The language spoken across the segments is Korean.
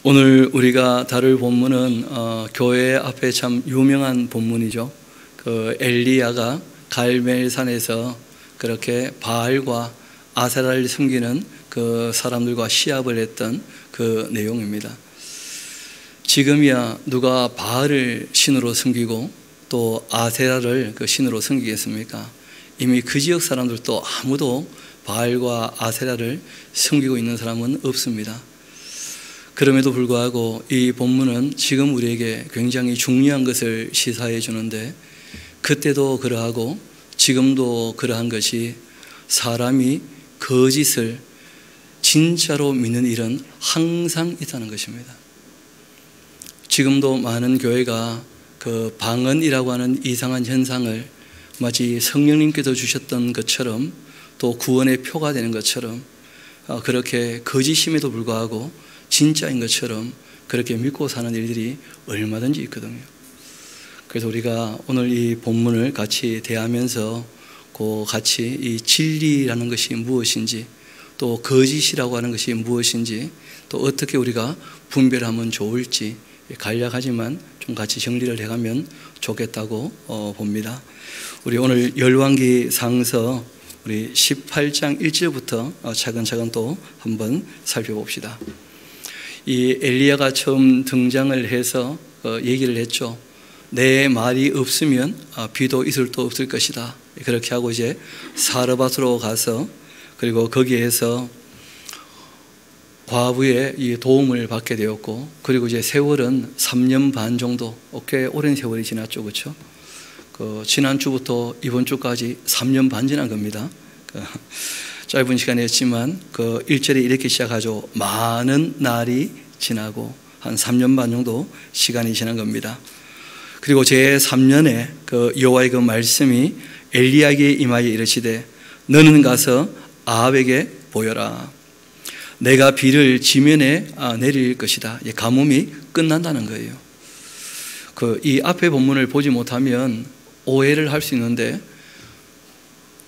오늘 우리가 다룰 본문은 교회 앞에 참 유명한 본문이죠. 그 엘리야가 갈멜산에서 그렇게 바알과 아세라를 섬기는 그 사람들과 시합을 했던 그 내용입니다. 지금이야 누가 바알을 신으로 섬기고 또 아세라를 그 신으로 섬기겠습니까? 이미 그 지역 사람들도 아무도 바알과 아세라를 섬기고 있는 사람은 없습니다. 그럼에도 불구하고 이 본문은 지금 우리에게 굉장히 중요한 것을 시사해 주는데, 그때도 그러하고 지금도 그러한 것이 사람이 거짓을 진짜로 믿는 일은 항상 있다는 것입니다. 지금도 많은 교회가 그 방언이라고 하는 이상한 현상을 마치 성령님께서 주셨던 것처럼 또 구원의 표가 되는 것처럼 그렇게 거짓임에도 불구하고 진짜인 것처럼 그렇게 믿고 사는 일들이 얼마든지 있거든요. 그래서 우리가 오늘 이 본문을 같이 대하면서 같이 이 진리라는 것이 무엇인지, 또 거짓이라고 하는 것이 무엇인지, 또 어떻게 우리가 분별하면 좋을지 간략하지만 좀 같이 정리를 해가면 좋겠다고 봅니다. 우리 오늘 열왕기 상서 우리 18장 1절부터 차근차근 또 한번 살펴봅시다. 이 엘리야가 처음 등장을 해서 얘기를 했죠. 내 말이 없으면 비도 이슬도 없을 것이다. 그렇게 하고 이제 사르밧으로 가서 그리고 거기에서 과부의 이 도움을 받게 되었고, 그리고 이제 세월은 3년 반 정도, 꽤 오랜 세월이 지났죠, 그렇죠? 지난주부터 이번 주까지 3년 반 지난 겁니다. 짧은 시간이었지만 1절에 이렇게 시작하죠. 많은 날이 지나고 한 3년 반 정도 시간이 지난 겁니다. 그리고 제3년에 여호와의 그 말씀이 엘리야에게 임하여 이르시되 너는 가서 아합에게 보여라. 내가 비를 지면에 내릴 것이다. 가뭄이 끝난다는 거예요. 이 앞에 본문을 보지 못하면 오해를 할 수 있는데,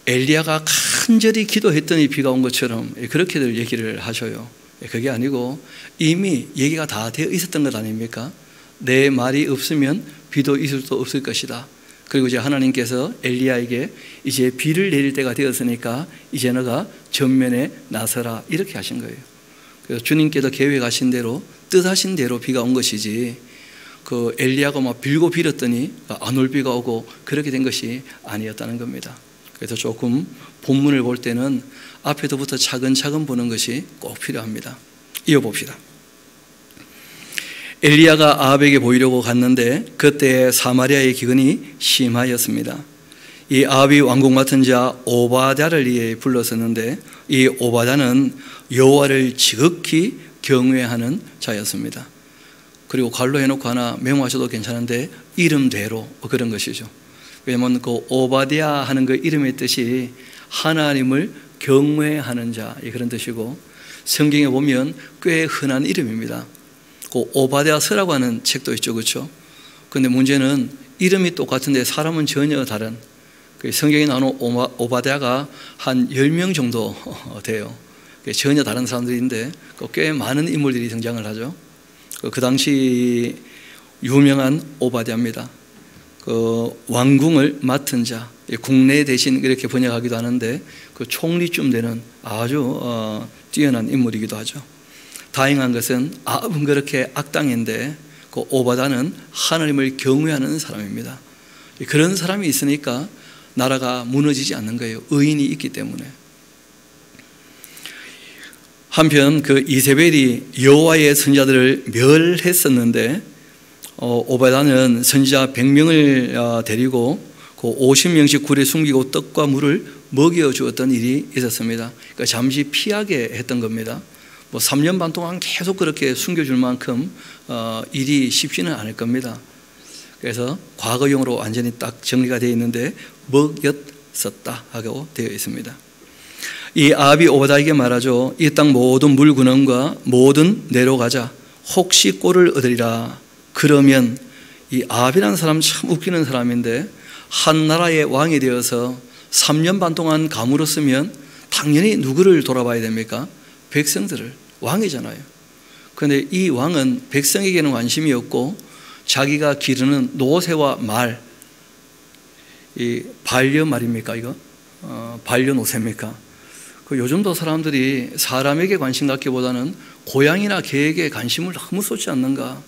엘리야가 간절히 기도했더니 비가 온 것처럼 그렇게들 얘기를 하셔요. 그게 아니고 이미 얘기가 다 되어 있었던 것 아닙니까? 내 말이 없으면 비도 이슬도 없을 것이다. 그리고 이제 하나님께서 엘리야에게 이제 비를 내릴 때가 되었으니까 이제 너가 전면에 나서라, 이렇게 하신 거예요. 그래서 주님께서 계획하신 대로 뜻하신 대로 비가 온 것이지, 엘리야가 막 빌고 빌었더니 안 올 비가 오고 그렇게 된 것이 아니었다는 겁니다. 그래서 조금 본문을 볼 때는 앞에서부터 차근차근 보는 것이 꼭 필요합니다. 이어봅시다. 엘리야가 아합에게 보이려고 갔는데 그때 사마리아의 기근이 심하였습니다. 이 아합이 왕궁 맡은 자 오바댜를 이에 불렀었는데, 이 오바댜는 여호와를 지극히 경외하는 자였습니다. 그리고 관로 해놓고 하나 메모하셔도 괜찮은데 이름대로 그런 것이죠. 왜냐하면 오바댜 하는 그 이름의 뜻이 하나님을 경외하는 자, 그런 뜻이고, 성경에 보면 꽤 흔한 이름입니다. 오바댜서라고 하는 책도 있죠, 그렇죠? 그런데 문제는 이름이 똑같은데 사람은 전혀 다른, 성경에 나오는 오바댜가 한 10명 정도 돼요. 전혀 다른 사람들인데 꽤 많은 인물들이 등장을 하죠. 그 당시 유명한 오바댜입니다. 왕궁을 맡은 자, 국내 대신 이렇게 번역하기도 하는데 총리쯤 되는 아주 뛰어난 인물이기도 하죠. 다행한 것은 아합은 그렇게 악당인데 오바댜는 하나님을 경외하는 사람입니다. 그런 사람이 있으니까 나라가 무너지지 않는 거예요. 의인이 있기 때문에. 한편 이세벨이 여호와의 선지자들을 멸했었는데, 오바댜는 선지자 100명을 데리고 50명씩 굴에 숨기고 떡과 물을 먹여주었던 일이 있었습니다. 그러니까 잠시 피하게 했던 겁니다. 3년 반 동안 계속 그렇게 숨겨줄 만큼 일이 쉽지는 않을 겁니다. 그래서 과거형으로 완전히 딱 정리가 되어 있는데 먹였었다 하고 되어 있습니다. 이 아합이 오바댜에게 말하죠. 이 땅 모든 물구멍과 모든 내려가자. 혹시 꼴을 얻으리라. 그러면 이 아합이라는 사람 참 웃기는 사람인데, 한 나라의 왕이 되어서 3년 반 동안 가물었으면 당연히 누구를 돌아봐야 됩니까? 백성들을. 왕이잖아요. 그런데 이 왕은 백성에게는 관심이 없고 자기가 기르는 노새와 말, 이 반려 말입니까 이거? 반려노새입니까? 요즘도 사람들이 사람에게 관심 갖기보다는 고양이나 개에게 관심을 너무 쏟지 않는가?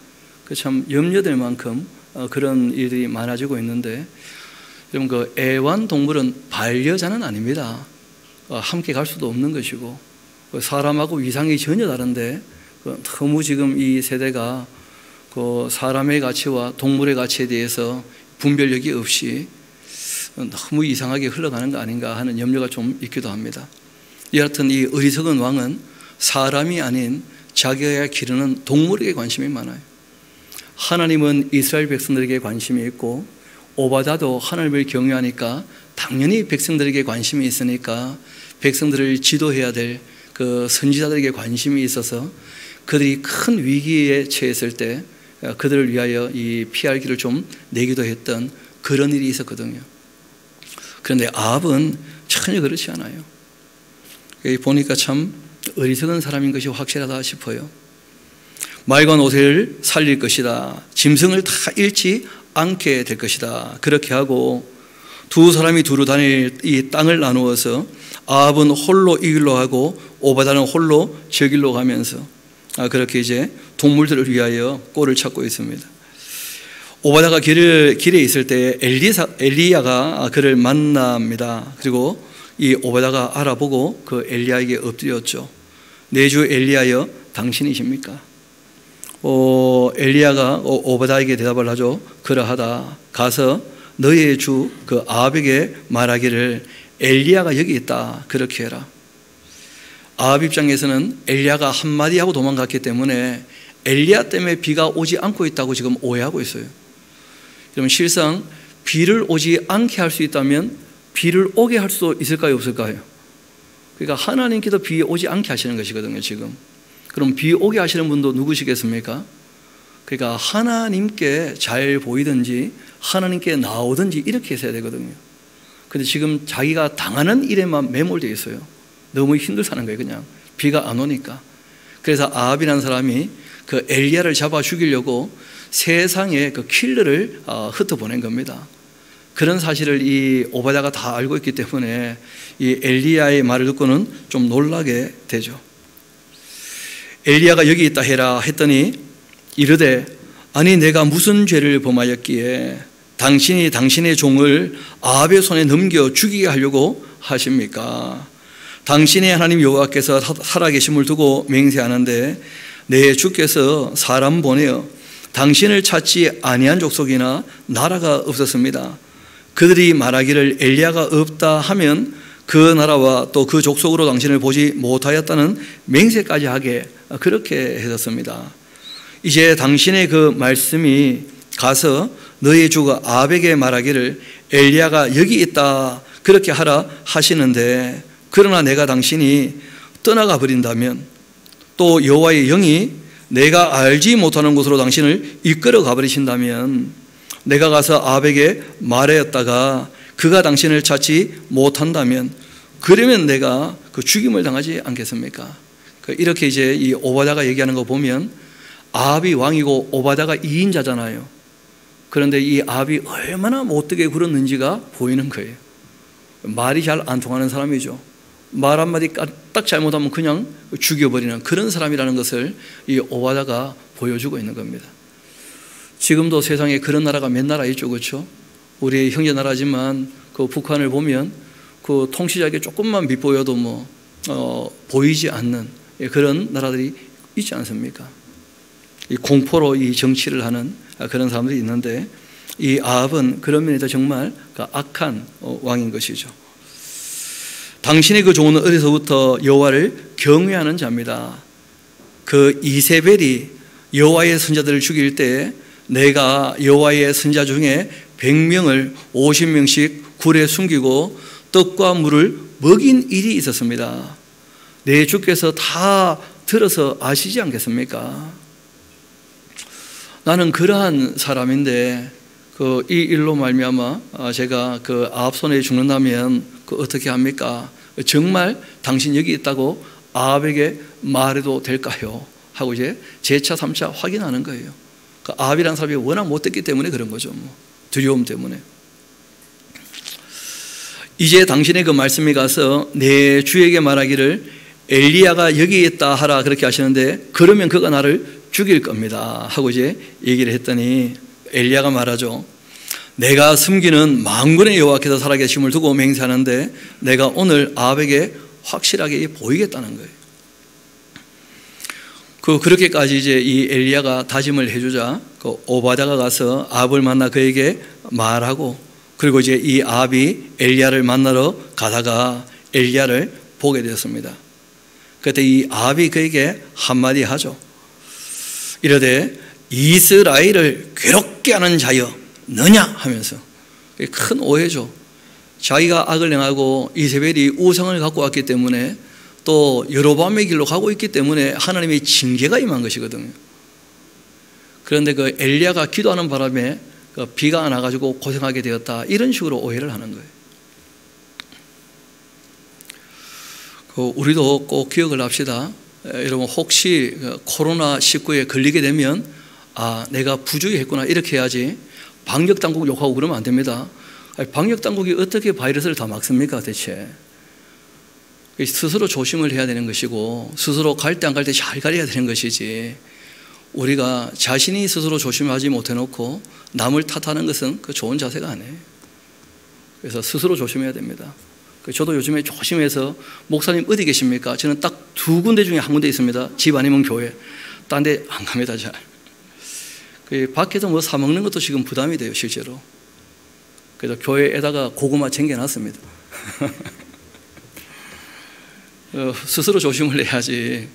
참 염려될 만큼 그런 일들이 많아지고 있는데, 여러분 그 애완동물은 반려자는 아닙니다. 함께 갈 수도 없는 것이고 사람하고 위상이 전혀 다른데 너무 지금 이 세대가 그 사람의 가치와 동물의 가치에 대해서 분별력이 없이 너무 이상하게 흘러가는 거 아닌가 하는 염려가 좀 있기도 합니다. 여하튼 이 어리석은 왕은 사람이 아닌 자기가 기르는 동물에게 관심이 많아요. 하나님은 이스라엘 백성들에게 관심이 있고 오바다도 하나님을 경외하니까 당연히 백성들에게 관심이 있으니까 백성들을 지도해야 될 그 선지자들에게 관심이 있어서 그들이 큰 위기에 처했을 때 그들을 위하여 이 피할 길을 좀 내기도 했던 그런 일이 있었거든요. 그런데 아합은 전혀 그렇지 않아요. 여기 보니까 참 어리석은 사람인 것이 확실하다 싶어요. 말과 노새를 살릴 것이다. 짐승을 다 잃지 않게 될 것이다. 그렇게 하고 두 사람이 두루 다닐 이 땅을 나누어서 아합은 홀로 이 길로 하고 오바다는 홀로 저 길로 가면서 그렇게 이제 동물들을 위하여 꼴을 찾고 있습니다. 오바다가 길에 있을 때 엘리야가 그를 만납니다. 그리고 이 오바다가 알아보고 그 엘리야에게 엎드렸죠. 내 주 엘리야여 당신이십니까? 엘리야가 오바다에게 대답을 하죠. 그러하다. 가서 너의 주 그 아합에게 말하기를 엘리야가 여기 있다. 그렇게 해라. 아합 입장에서는 엘리야가 한마디 하고 도망갔기 때문에 엘리야 때문에 비가 오지 않고 있다고 지금 오해하고 있어요. 그러면 실상 비를 오지 않게 할 수 있다면 비를 오게 할 수 있을까요, 없을까요? 그러니까 하나님께서 비 오지 않게 하시는 것이거든요, 지금. 그럼 비 오게 하시는 분도 누구시겠습니까? 그러니까 하나님께 잘 보이든지 하나님께 나오든지 이렇게 해야 되거든요. 근데 지금 자기가 당하는 일에만 매몰되어 있어요. 너무 힘들다는 거예요, 그냥. 비가 안 오니까. 그래서 아합이라는 사람이 그 엘리야를 잡아 죽이려고 세상에 그 킬러를 흩어보낸 겁니다. 그런 사실을 이 오바다가 다 알고 있기 때문에 이 엘리야의 말을 듣고는 좀 놀라게 되죠. 엘리야가 여기 있다 해라 했더니 이르되 아니 내가 무슨 죄를 범하였기에 당신이 당신의 종을 아합의 손에 넘겨 죽이게 하려고 하십니까? 당신의 하나님 여호와께서 살아계심을 두고 맹세하는데 내 주께서 사람 보내어 당신을 찾지 아니한 족속이나 나라가 없었습니다. 그들이 말하기를 엘리야가 없다 하면 그 나라와 또 그 족속으로 당신을 보지 못하였다는 맹세까지 하게 그렇게 해줬습니다. 이제 당신의 그 말씀이 가서 너의 주가 아합에게 말하기를 엘리야가 여기 있다 그렇게 하라 하시는데 그러나 내가 당신이 떠나가 버린다면 또 여호와의 영이 내가 알지 못하는 곳으로 당신을 이끌어 가버리신다면 내가 가서 아합에게 말하였다가 그가 당신을 찾지 못한다면 그러면 내가 그 죽임을 당하지 않겠습니까? 이렇게 이제 이 오바다가 얘기하는 거 보면 아합이 왕이고 오바다가 2인자잖아요. 그런데 이 아합이 얼마나 못되게 굴었는지가 보이는 거예요. 말이 잘 안 통하는 사람이죠. 말 한마디 딱 잘못하면 그냥 죽여버리는 그런 사람이라는 것을 이 오바다가 보여주고 있는 겁니다. 지금도 세상에 그런 나라가 몇 나라 있죠, 그렇죠? 우리의 형제 나라지만 그 북한을 보면 그 통치자에게 조금만 밑보여도 보이지 않는 그런 나라들이 있지 않습니까? 이 공포로 이 정치를 하는 그런 사람들이 있는데 이 아합은 그런 면에서 정말 악한 왕인 것이죠. 당신의 그 종은 어려서부터 여호와를 경외하는 자입니다. 그 이세벨이 여호와의 선자들을 죽일 때 내가 여호와의 선자 중에 100명을 50명씩 굴에 숨기고 떡과 물을 먹인 일이 있었습니다. 내 주께서 다 들어서 아시지 않겠습니까? 나는 그러한 사람인데 이 일로 말미암아 제가 그 아합 손에 죽는다면 어떻게 합니까? 정말 당신 여기 있다고 아합에게 말해도 될까요? 하고 이제 재차 3차 확인하는 거예요. 그 아합이라는 사람이 워낙 못됐기 때문에 그런 거죠. 두려움 때문에. 이제 당신의 그 말씀이 가서 내 주에게 말하기를 엘리야가 여기 있다 하라 그렇게 하시는데 그러면 그가 나를 죽일 겁니다 하고 이제 얘기를 했더니 엘리야가 말하죠. 내가 숨기는 만군의 여호와께서 살아계심을 두고 맹세하는데 내가 오늘 아합에게 확실하게 보이겠다는 거예요. 그렇게까지 이제 이 엘리야가 다짐을 해주자 그 오바댜가 가서 아합을 만나 그에게 말하고 그리고 이제 이 아합이 엘리야를 만나러 가다가 엘리야를 보게 되었습니다. 그때 이 아합이 그에게 한마디 하죠. 이르되 이스라엘을 괴롭게 하는 자여 너냐 하면서 큰 오해죠. 자기가 악을 행하고 이세벨이 우상을 갖고 왔기 때문에 또 여로보암의 길로 가고 있기 때문에 하나님의 징계가 임한 것이거든요. 그런데 그 엘리야가 기도하는 바람에 그 비가 안 와가지고 고생하게 되었다 이런 식으로 오해를 하는 거예요. 우리도 꼭 기억을 합시다. 여러분 혹시 코로나19에 걸리게 되면 아 내가 부주의했구나 이렇게 해야지 방역당국 욕하고 그러면 안 됩니다. 방역당국이 어떻게 바이러스를 다 막습니까 대체. 스스로 조심을 해야 되는 것이고 스스로 갈 때 안 갈 때 잘 가려야 되는 것이지 우리가 자신이 스스로 조심하지 못해놓고 남을 탓하는 것은 그 좋은 자세가 아니에요. 그래서 스스로 조심해야 됩니다. 저도 요즘에 조심해서 목사님 어디 계십니까? 저는 딱 2군데 중에 한 군데 있습니다. 집 아니면 교회. 딴 데 안 갑니다 잘. 밖에서 뭐 사 먹는 것도 지금 부담이 돼요 실제로. 그래서 교회에다가 고구마 챙겨놨습니다. 스스로 조심을 해야지.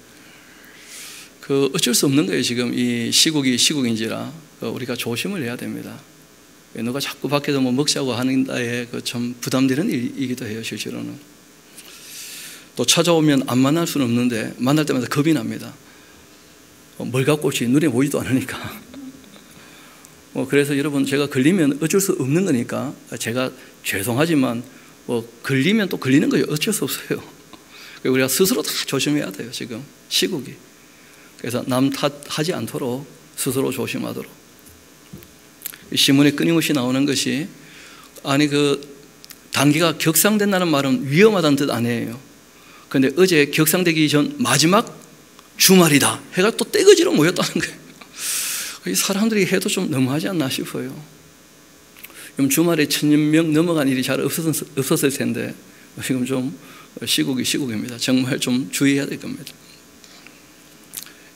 어쩔 수 없는 거예요. 지금 이 시국인지라 우리가 조심을 해야 됩니다. 누가 자꾸 밖에서 뭐 먹자고 하는 데에 참 부담되는 일이기도 해요 실제로는. 또 찾아오면 안 만날 수는 없는데 만날 때마다 겁이 납니다. 뭘 갖고 올지 눈에 보이지도 않으니까. 그래서 여러분 제가 걸리면 어쩔 수 없는 거니까 제가 죄송하지만 걸리면 또 걸리는 거예요. 어쩔 수 없어요. 우리가 스스로 다 조심해야 돼요 지금 시국이. 그래서 남 탓하지 않도록 스스로 조심하도록. 신문에 끊임없이 나오는 것이 아니 단기가 격상된다는 말은 위험하다는 뜻 아니에요. 그런데 어제 격상되기 전 마지막 주말이다 해가 또 떼거지로 모였다는 거예요. 사람들이 해도 좀 너무하지 않나 싶어요. 주말에 1000명 넘어간 일이 잘 없었을 텐데 지금 좀 시국입니다. 정말 좀 주의해야 될 겁니다.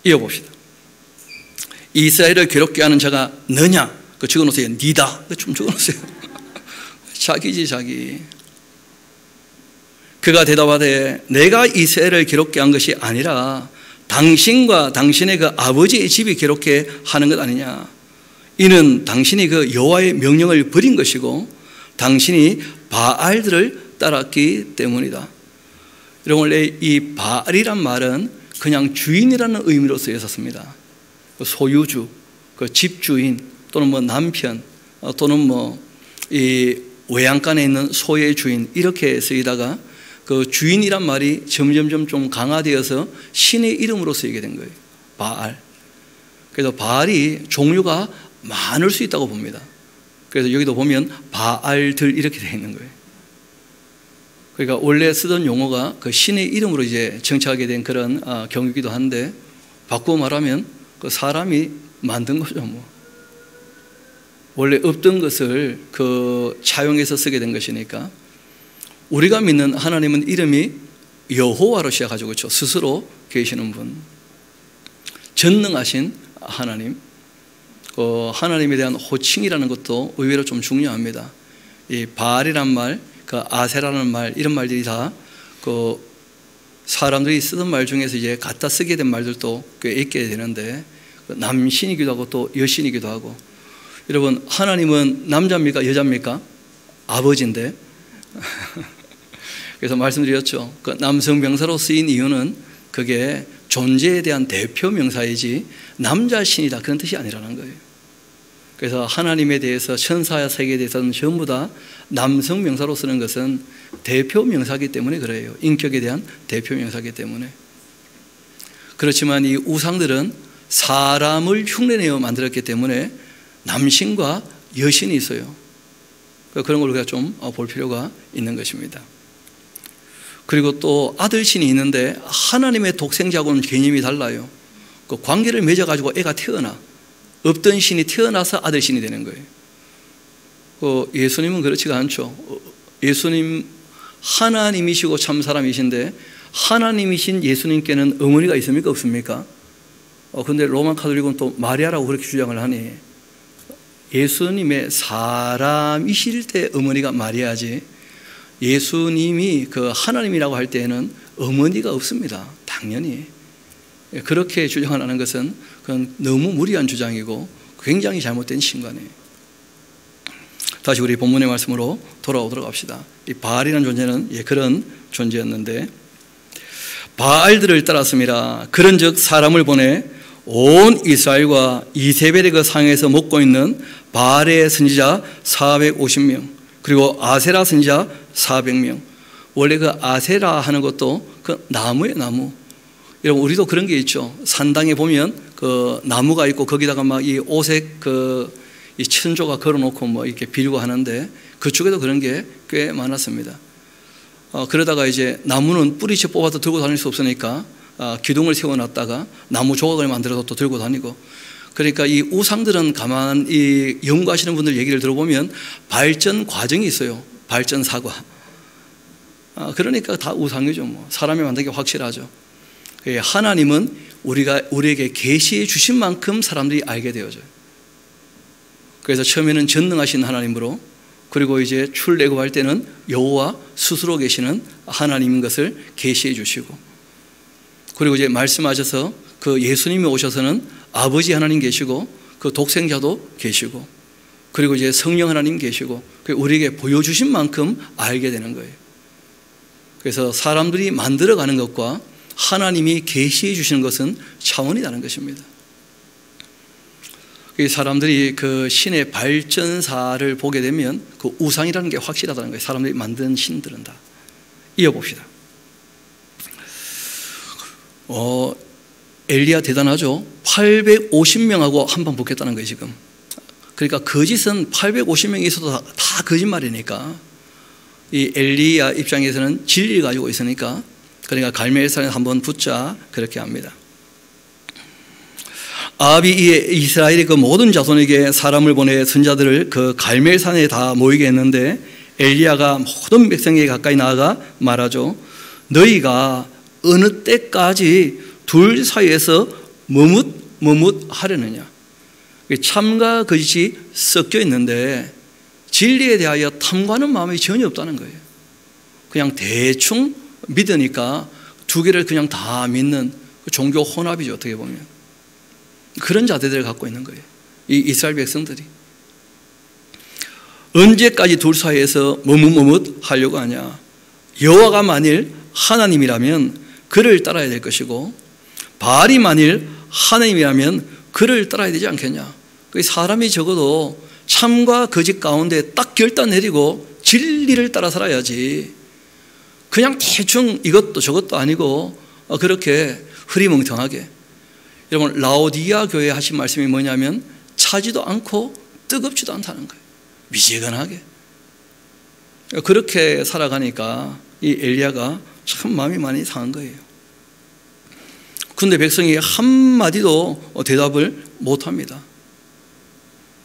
이어봅시다. 이스라엘을 괴롭게 하는 자가 너냐? 적어놓으세요. 니다. 좀 적어놓으세요. 자기지 자기. 그가 대답하되 내가 이스라엘을 괴롭게 한 것이 아니라 당신과 당신의 그 아버지의 집이 괴롭게 하는 것 아니냐. 이는 당신이 그 여호와의 명령을 버린 것이고 당신이 바알들을 따랐기 때문이다. 여러분 원래 이 바알이란 말은 그냥 주인이라는 의미로 쓰였었습니다. 소유주, 집주인 또는 뭐 남편 또는 이 외양간에 있는 소의 주인 이렇게 쓰이다가 주인이란 말이 점점점 좀 강화되어서 신의 이름으로 쓰이게 된 거예요. 바알. 그래서 바알이 종류가 많을 수 있다고 봅니다. 그래서 여기도 보면 바알들 이렇게 되어 있는 거예요. 그러니까 원래 쓰던 용어가 신의 이름으로 이제 정착하게 된 그런 경우이기도 한데 바꾸어 말하면 사람이 만든 거죠. 원래 없던 것을 차용해서 쓰게 된 것이니까. 우리가 믿는 하나님은 이름이 여호와로 시작하죠. 그렇죠? 스스로 계시는 분, 전능하신 하나님. 하나님에 대한 호칭이라는 것도 의외로 좀 중요합니다. 이 바알이란 말, 아세라는 말, 이런 말들이 다 사람들이 쓰던 말 중에서 이제 갖다 쓰게 된 말들도 꽤 있게 되는데 남신이기도 하고 또 여신이기도 하고. 여러분 하나님은 남자입니까 여자입니까? 아버지인데. 그래서 말씀드렸죠. 남성 명사로 쓰인 이유는 그게 존재에 대한 대표 명사이지 남자 신이다 그런 뜻이 아니라는 거예요. 그래서 하나님에 대해서 천사와 세계에 대해서는 전부 다 남성 명사로 쓰는 것은 대표 명사이기 때문에 그래요. 인격에 대한 대표 명사이기 때문에. 그렇지만 이 우상들은 사람을 흉내내어 만들었기 때문에 남신과 여신이 있어요. 그런 걸 우리가 좀 볼 필요가 있는 것입니다. 그리고 또 아들신이 있는데 하나님의 독생자하고는 개념이 달라요. 그 관계를 맺어가지고 애가 태어나, 없던 신이 태어나서 아들신이 되는 거예요. 예수님은 그렇지가 않죠. 예수님 하나님이시고 참 사람이신데 하나님이신 예수님께는 어머니가 있습니까? 없습니까? 근데 로마 카톨릭은 또 마리아라고 그렇게 주장을 하니, 예수님의 사람이실 때 어머니가 마리아지, 예수님이 그 하나님이라고 할 때에는 어머니가 없습니다. 당연히. 그렇게 주장하는 것은 그건 너무 무리한 주장이고 굉장히 잘못된 신관이에요. 다시 우리 본문의 말씀으로 돌아오도록 합시다. 이 바알이라는 존재는 그런 존재였는데, 바알들을 따랐습니다. 그런즉 사람을 보내 온 이스라엘과 이세벨의 그 상에서 먹고 있는 바알의 선지자 450명, 그리고 아세라 선지자 400명. 원래 그 아세라 하는 것도 그 나무예요, 나무. 여러분, 우리도 그런 게 있죠. 산당에 보면 그 나무가 있고 거기다가 막 이 오색 이 천조가 걸어놓고 뭐 이렇게 비류고 하는데, 그쪽에도 그런 게 꽤 많았습니다. 그러다가 이제 나무는 뿌리채 뽑아도 들고 다닐 수 없으니까 기둥을 세워놨다가 나무 조각을 만들어서 또 들고 다니고. 그러니까 이 우상들은 가만히 연구하시는 분들 얘기를 들어보면 발전 과정이 있어요. 발전 사과. 그러니까 다 우상이죠. 뭐 사람이 만든 게 확실하죠. 하나님은 우리에게 계시해 주신 만큼 사람들이 알게 되어져요. 그래서 처음에는 전능하신 하나님으로, 그리고 이제 출애굽할 때는 여호와 스스로 계시는 하나님인 것을 계시해 주시고, 그리고 이제 말씀하셔서 그 예수님이 오셔서는 아버지 하나님 계시고 그 독생자도 계시고, 그리고 이제 성령 하나님 계시고, 우리에게 보여주신 만큼 알게 되는 거예요. 그래서 사람들이 만들어가는 것과 하나님이 계시해 주시는 것은 차원이 다른 것입니다. 사람들이 그 신의 발전사를 보게 되면 그 우상이라는 게 확실하다는 거예요. 사람들이 만든 신들은 다. 이어봅시다. 엘리야 대단하죠. 850명하고 한번 붙겠다는 거예요, 지금. 그러니까 거짓은 850명이 있어도 다 거짓말이니까, 이 엘리야 입장에서는 진리를 가지고 있으니까, 그러니까 갈멜산에 한번 붙자 그렇게 합니다. 아합이 이스라엘의 그 모든 자손에게 사람을 보내 선자들을 그 갈멜산에 다 모이게 했는데, 엘리야가 모든 백성에게 가까이 나아가 말하죠. 너희가 어느 때까지 둘 사이에서 머뭇하려느냐. 참과 거짓이 섞여 있는데 진리에 대하여 탐구하는 마음이 전혀 없다는 거예요. 그냥 대충 믿으니까 두 개를 그냥 다 믿는 종교 혼합이죠, 어떻게 보면. 그런 자들을 갖고 있는 거예요, 이 이스라엘 백성들이. 언제까지 둘 사이에서 머뭇하려고 하냐. 여호와가 만일 하나님이라면 그를 따라야 될 것이고, 바알이 만일 하나님이라면 그를 따라야 되지 않겠냐. 사람이 적어도 참과 거짓 가운데 딱 결단 내리고 진리를 따라 살아야지, 그냥 대충 이것도 저것도 아니고 그렇게 흐리멍텅하게. 여러분, 라오디아 교회에 하신 말씀이 뭐냐면 차지도 않고 뜨겁지도 않다는 거예요. 미지근하게. 그렇게 살아가니까 이 엘리야가 참 마음이 많이 상한 거예요. 그런데 백성이 한마디도 대답을 못합니다.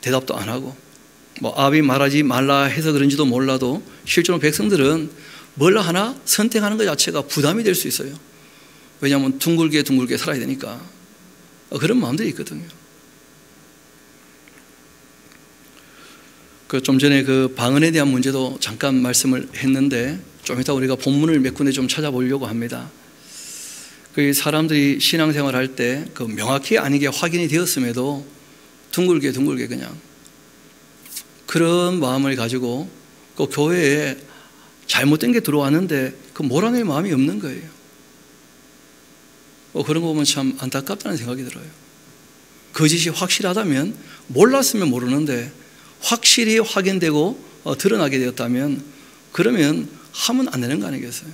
대답도 안 하고, 아합이 말하지 말라 해서 그런지도 몰라도 실제로 백성들은 뭘 하나 선택하는 것 자체가 부담이 될 수 있어요. 왜냐하면 둥글게 살아야 되니까. 그런 마음들이 있거든요. 좀 전에 그 방언에 대한 문제도 잠깐 말씀을 했는데, 좀 이따 우리가 본문을 몇 군데 좀 찾아보려고 합니다. 그 사람들이 신앙생활 할 때 그 명확히 아니게 확인이 되었음에도 둥글게 그냥 그런 마음을 가지고 그 교회에 잘못된 게 들어왔는데 그 몰아낼 마음이 없는 거예요. 그런 거 보면 참 안타깝다는 생각이 들어요. 거짓이 확실하다면, 몰랐으면 모르는데 확실히 확인되고 드러나게 되었다면, 그러면 하면 안 되는 거 아니겠어요?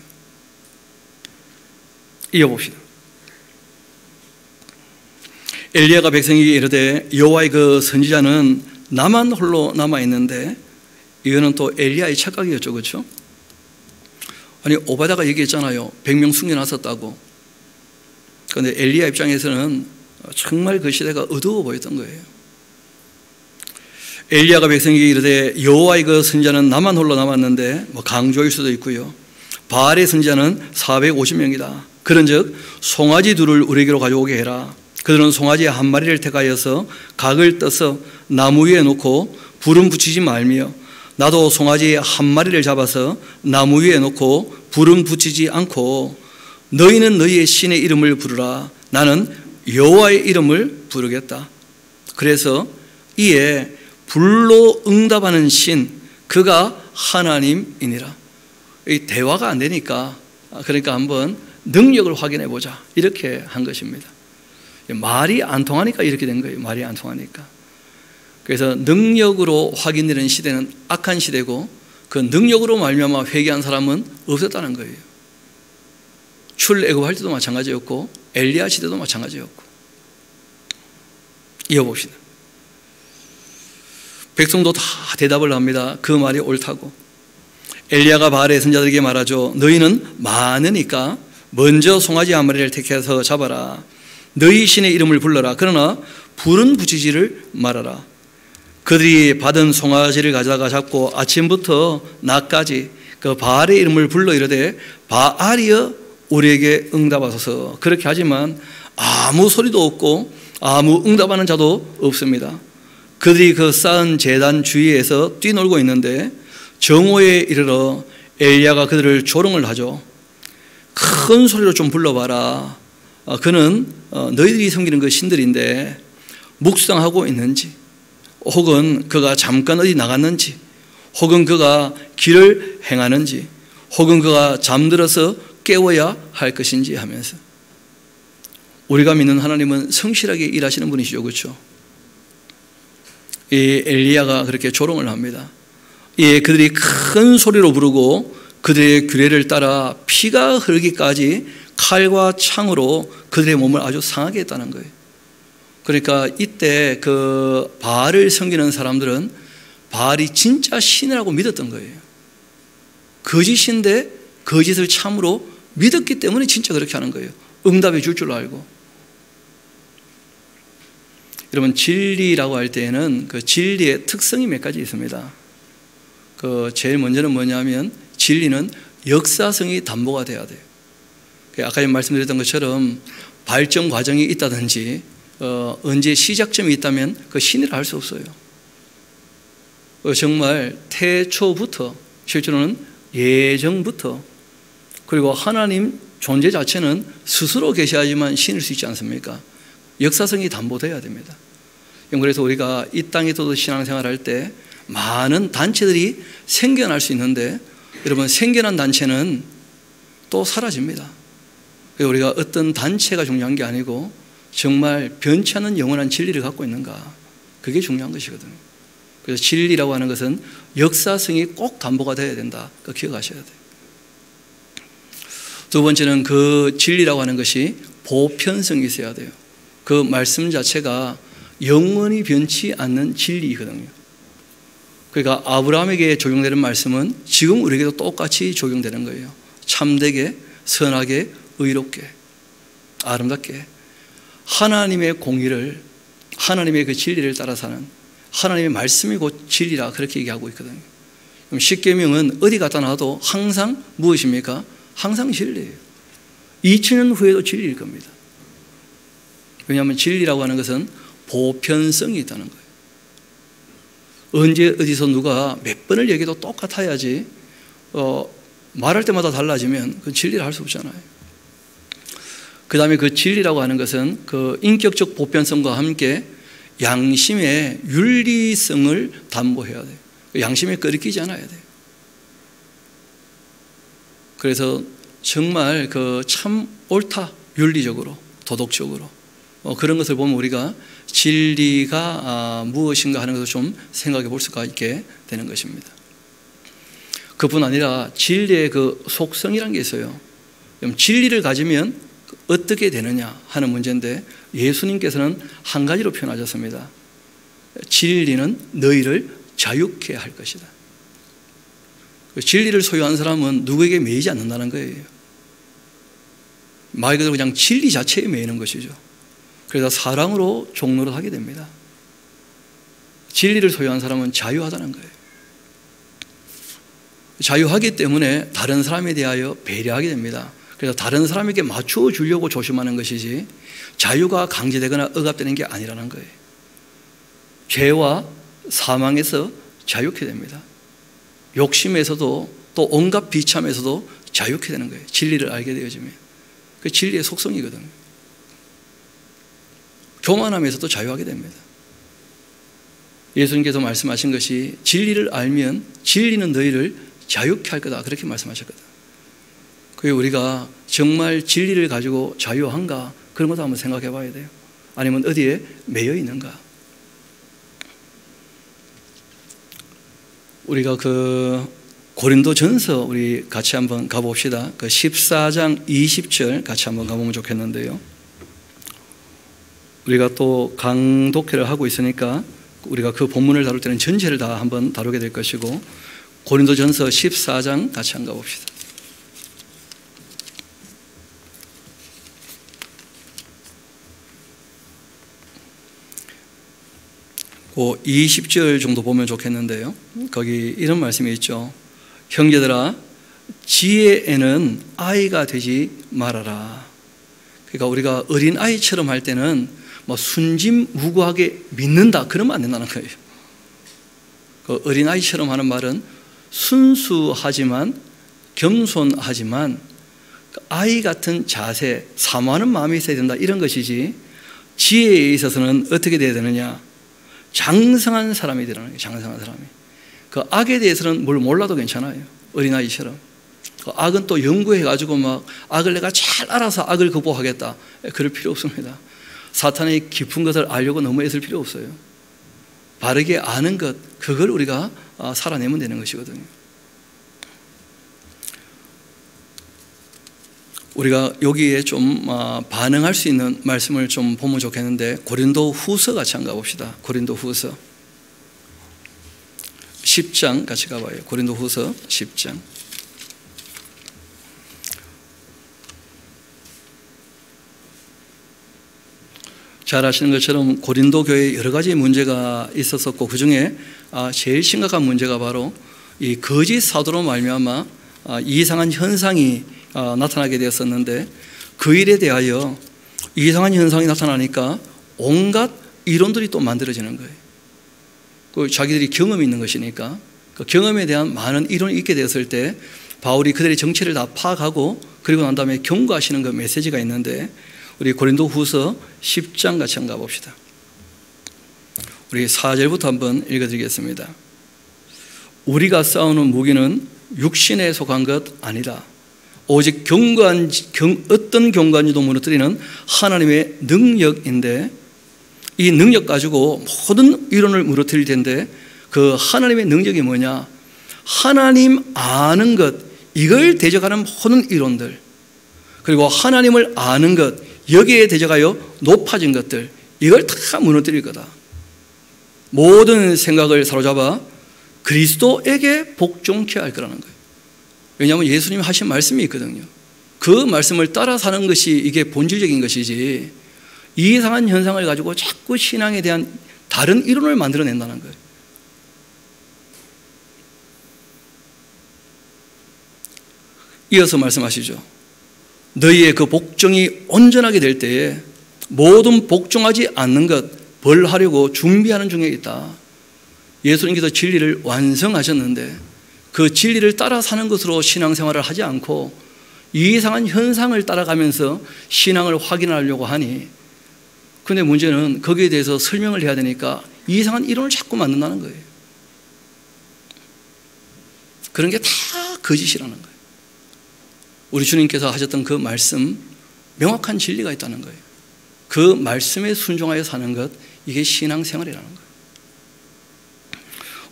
이어봅시다. 엘리야가 백성에게 이르되 여호와의 그 선지자는 나만 홀로 남아 있는데, 이거는 또 엘리야의 착각이었죠, 그렇죠? 아니 오바댜가 얘기했잖아요. 100명 숨겨놨었다고. 그런데 엘리야 입장에서는 정말 그 시대가 어두워 보였던 거예요. 엘리야가 백성에게 이르되 여호와의 그 선지자는 나만 홀로 남았는데, 뭐 강조일 수도 있고요. 바알의 선지자는 450명이다. 그런즉 송아지 둘을 우리에게로 가져오게 해라. 그들은 송아지 한 마리를 택하여서 각을 떠서 나무 위에 놓고 불은 붙이지 말며, 나도 송아지 한 마리를 잡아서 나무 위에 놓고 불은 붙이지 않고, 너희는 너희의 신의 이름을 부르라. 나는 여호와의 이름을 부르겠다. 그래서 이에 불로 응답하는 신, 그가 하나님이니라. 이 대화가 안 되니까, 그러니까 한번 능력을 확인해 보자, 이렇게 한 것입니다. 말이 안 통하니까 이렇게 된 거예요. 말이 안 통하니까. 그래서 능력으로 확인되는 시대는 악한 시대고, 그 능력으로 말미암아 회개한 사람은 없었다는 거예요. 출애굽할 때도 마찬가지였고 엘리야 시대도 마찬가지였고. 이어봅시다. 백성도 다 대답을 합니다. 그 말이 옳다고. 엘리야가 바알의 선자들에게 말하죠. 너희는 많으니까 먼저 송아지 한 마리를 택해서 잡아라. 너희 신의 이름을 불러라. 그러나 불은 붙이지를 말아라. 그들이 받은 송아지를 가져다가 잡고 아침부터 낮까지 그 바알의 이름을 불러 이르되 바알이여 우리에게 응답하소서. 그렇게 하지만 아무 소리도 없고 아무 응답하는 자도 없습니다. 그들이 그 쌓은 제단 주위에서 뛰놀고 있는데 정오에 이르러 엘리야가 그들을 조롱을 하죠. 큰 소리로 좀 불러봐라. 그는 너희들이 섬기는 그 신들인데 묵상하고 있는지, 혹은 그가 잠깐 어디 나갔는지, 혹은 그가 길을 행하는지, 혹은 그가 잠들어서 깨워야 할 것인지 하면서. 우리가 믿는 하나님은 성실하게 일하시는 분이시죠, 그렇죠? 이 엘리야가 그렇게 조롱을 합니다. 예, 그들이 큰 소리로 부르고 그들의 규례를 따라 피가 흐르기까지 칼과 창으로 그들의 몸을 아주 상하게 했다는 거예요. 그러니까 이때 그 바알을 섬기는 사람들은 바알이 진짜 신이라고 믿었던 거예요. 거짓인데 거짓을 참으로 믿었기 때문에 진짜 그렇게 하는 거예요. 응답해 줄 줄 알고. 여러분, 진리라고 할 때에는 그 진리의 특성이 몇 가지 있습니다. 그 제일 먼저는 뭐냐면 진리는 역사성이 담보가 돼야 돼요. 아까 말씀드렸던 것처럼 발전 과정이 있다든지 언제 시작점이 있다면 그 신이라 할 수 없어요. 정말 태초부터, 실제로는 예정부터, 그리고 하나님 존재 자체는 스스로 계셔야지만 신일 수 있지 않습니까? 역사성이 담보돼야 됩니다. 그래서 우리가 이 땅에서도 신앙생활할 때 많은 단체들이 생겨날 수 있는데, 여러분, 생겨난 단체는 또 사라집니다. 우리가 어떤 단체가 중요한 게 아니고 정말 변치 않는 영원한 진리를 갖고 있는가, 그게 중요한 것이거든요. 그래서 진리라고 하는 것은 역사성이 꼭 담보가 되어야 된다. 그거 기억하셔야 돼요. 두 번째는 그 진리라고 하는 것이 보편성이 있어야 돼요. 그 말씀 자체가 영원히 변치 않는 진리이거든요. 그러니까 아브라함에게 적용되는 말씀은 지금 우리에게도 똑같이 적용되는 거예요. 참되게, 선하게, 의롭게, 아름답게 하나님의 공의를, 하나님의 그 진리를 따라 사는, 하나님의 말씀이 곧 진리라, 그렇게 얘기하고 있거든요. 그럼 십계명은 어디 갖다 놔도 항상 무엇입니까? 항상 진리예요. 2000년 후에도 진리일 겁니다. 왜냐하면 진리라고 하는 것은 보편성이 있다는 거예요. 언제 어디서 누가 몇 번을 얘기해도 똑같아야지 말할 때마다 달라지면 그건 진리를 할 수 없잖아요. 그 다음에 그 진리라고 하는 것은 그 인격적 보편성과 함께 양심의 윤리성을 담보해야 돼요. 양심에 끄리끼지 않아야 돼요. 그래서 정말 그 참 옳다, 윤리적으로, 도덕적으로 그런 것을 보면 우리가 진리가 무엇인가 하는 것을 좀 생각해 볼 수가 있게 되는 것입니다. 그뿐 아니라 진리의 그 속성이라는 게 있어요. 진리를 가지면 어떻게 되느냐 하는 문제인데 예수님께서는 한 가지로 표현하셨습니다. 진리는 너희를 자유케 할 것이다. 진리를 소유한 사람은 누구에게 매이지 않는다는 거예요. 말 그대로 그냥 진리 자체에 매이는 것이죠. 그래서 사랑으로 종로를 하게 됩니다. 진리를 소유한 사람은 자유하다는 거예요. 자유하기 때문에 다른 사람에 대하여 배려하게 됩니다. 그래서 다른 사람에게 맞추어 주려고 조심하는 것이지 자유가 강제되거나 억압되는 게 아니라는 거예요. 죄와 사망에서 자유케 됩니다. 욕심에서도 또 온갖 비참에서도 자유케 되는 거예요. 진리를 알게 되어지면. 그 진리의 속성이거든요. 교만함에서도 자유하게 됩니다. 예수님께서 말씀하신 것이 진리를 알면 진리는 너희를 자유케 할 거다. 그렇게 말씀하셨거든. 그게 우리가 정말 진리를 가지고 자유한가? 그런 것도 한번 생각해 봐야 돼요. 아니면 어디에 매여 있는가? 우리가 그 고린도전서 우리 같이 한번 가봅시다. 그 14장 20절 같이 한번 가보면 좋겠는데요. 우리가 또 강독회를 하고 있으니까 우리가 그 본문을 다룰 때는 전체를 다 한번 다루게 될 것이고 고린도전서 14장 같이 한번 가봅시다. 그 20절 정도 보면 좋겠는데요. 거기 이런 말씀이 있죠. 형제들아 지혜에는 아이가 되지 말아라. 그러니까 우리가 어린아이처럼 할 때는 뭐 순진무구하게 믿는다 그러면 안 된다는 거예요. 그 어린아이처럼 하는 말은 순수하지만 겸손하지만 아이 같은 자세, 사모하는 마음이 있어야 된다 이런 것이지 지혜에 있어서는 어떻게 돼야 되느냐? 장성한 사람이 되라는 거예요. 장성한 사람이. 그 악에 대해서는 뭘 몰라도 괜찮아요. 어린아이처럼. 그 악은 또 연구해가지고 막 악을 내가 잘 알아서 악을 극복하겠다. 그럴 필요 없습니다. 사탄의 깊은 것을 알려고 너무 애쓸 필요 없어요. 바르게 아는 것, 그걸 우리가 살아내면 되는 것이거든요. 우리가 여기에 좀 반응할 수 있는 말씀을 좀 보면 좋겠는데 고린도 후서 같이 한번 가봅시다. 고린도 후서 10장 같이 가봐요. 고린도 후서 10장. 잘 아시는 것처럼 고린도 교회에 여러 가지 문제가 있었었고 그 중에 제일 심각한 문제가 바로 이 거짓 사도로 말미암아 이상한 현상이 나타나게 되었었는데 그 일에 대하여 이상한 현상이 나타나니까 온갖 이론들이 또 만들어지는 거예요. 그 자기들이 경험이 있는 것이니까 그 경험에 대한 많은 이론이 있게 되었을 때 바울이 그들의 정체를 다 파악하고 그리고 난 다음에 경고하시는 그 메시지가 있는데 우리 고린도 후서 10장 같이 한번 가봅시다. 우리 4절부터 한번 읽어드리겠습니다. 우리가 싸우는 무기는 육신에 속한 것 아니다. 오직 어떤 경관지도 무너뜨리는 하나님의 능력인데 이 능력 가지고 모든 이론을 무너뜨릴 텐데 그 하나님의 능력이 뭐냐? 하나님 아는 것, 이걸 대적하는 모든 이론들, 그리고 하나님을 아는 것, 여기에 대적하여 높아진 것들, 이걸 다 무너뜨릴 거다. 모든 생각을 사로잡아 그리스도에게 복종케 할 거라는 거예요. 왜냐하면 예수님이 하신 말씀이 있거든요. 그 말씀을 따라 사는 것이 이게 본질적인 것이지 이상한 현상을 가지고 자꾸 신앙에 대한 다른 이론을 만들어낸다는 거예요. 이어서 말씀하시죠. 너희의 그 복종이 온전하게 될 때에 모든 복종하지 않는 것 벌하려고 준비하는 중에 있다. 예수님께서 진리를 완성하셨는데 그 진리를 따라 사는 것으로 신앙생활을 하지 않고 이상한 현상을 따라가면서 신앙을 확인하려고 하니, 근데 문제는 거기에 대해서 설명을 해야 되니까 이상한 이론을 자꾸 만든다는 거예요. 그런 게 다 거짓이라는 거예요. 우리 주님께서 하셨던 그 말씀, 명확한 진리가 있다는 거예요. 그 말씀에 순종하여 사는 것, 이게 신앙생활이라는 거예요.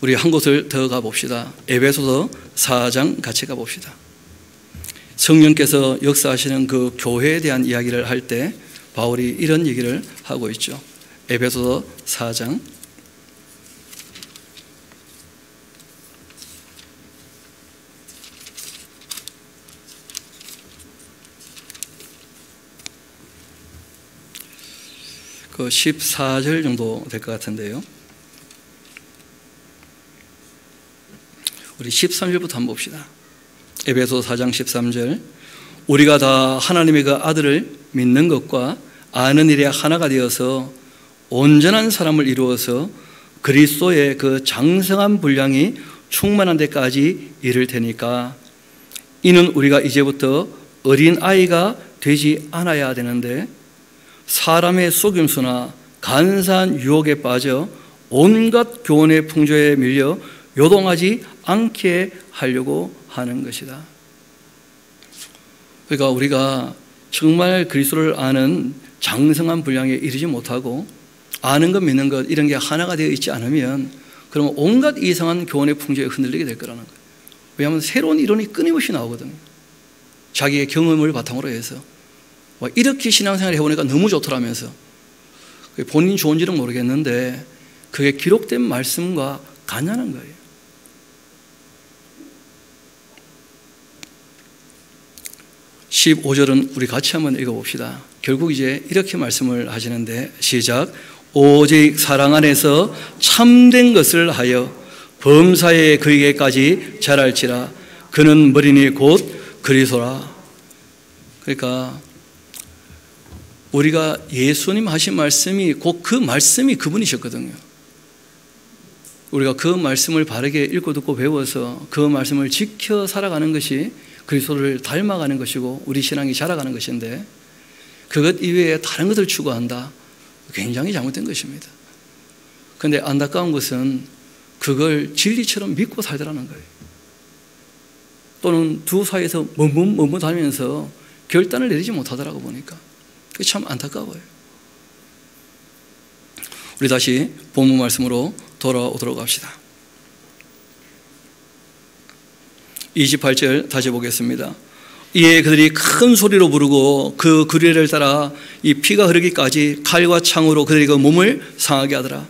우리 한 곳을 더 가봅시다. 에베소서 4장 같이 가봅시다. 성령께서 역사하시는 그 교회에 대한 이야기를 할 때 바울이 이런 얘기를 하고 있죠. 에베소서 4장 그 14절 정도 될 것 같은데요. 우리 13절부터 한번 봅시다. 에베소 4장 13절. 우리가 다 하나님의 그 아들을 믿는 것과 아는 일에 하나가 되어서 온전한 사람을 이루어서 그리스도의 그 장성한 분량이 충만한 데까지 이를 테니까 이는 우리가 이제부터 어린 아이가 되지 않아야 되는데 사람의 속임수나 간사한 유혹에 빠져 온갖 교훈의 풍조에 밀려 요동하지 않게 하려고 하는 것이다. 그러니까 우리가 정말 그리스도를 아는 장성한 분량에 이르지 못하고 아는 것 믿는 것 이런 게 하나가 되어 있지 않으면 그러면 온갖 이상한 교훈의 풍조에 흔들리게 될 거라는 거예요. 왜냐하면 새로운 이론이 끊임없이 나오거든요. 자기의 경험을 바탕으로 해서 이렇게 신앙생활을 해보니까 너무 좋더라면서 본인이 좋은지는 모르겠는데 그게 기록된 말씀과 관련한 거예요. 15절은 우리 같이 한번 읽어봅시다. 결국 이제 이렇게 말씀을 하시는데 시작. 오직 사랑 안에서 참된 것을 하여 범사에 그에게까지 자랄지라. 그는 머리니 곧 그리스도라. 그러니까 우리가 예수님 하신 말씀이 곧 그 말씀이 그분이셨거든요. 우리가 그 말씀을 바르게 읽고 듣고 배워서 그 말씀을 지켜 살아가는 것이 그리스도를 닮아가는 것이고 우리 신앙이 자라가는 것인데 그것 이외에 다른 것을 추구한다. 굉장히 잘못된 것입니다. 그런데 안타까운 것은 그걸 진리처럼 믿고 살더라는 거예요. 또는 두 사이에서 머뭇하면서 결단을 내리지 못하더라고 보니까 그게 참 안타까워요. 우리 다시 본문 말씀으로 돌아오도록 합시다. 28절 다시 보겠습니다. 이에 그들이 큰 소리로 부르고 그 규례를 따라 이 피가 흐르기까지 칼과 창으로 그들이 그 몸을 상하게 하더라.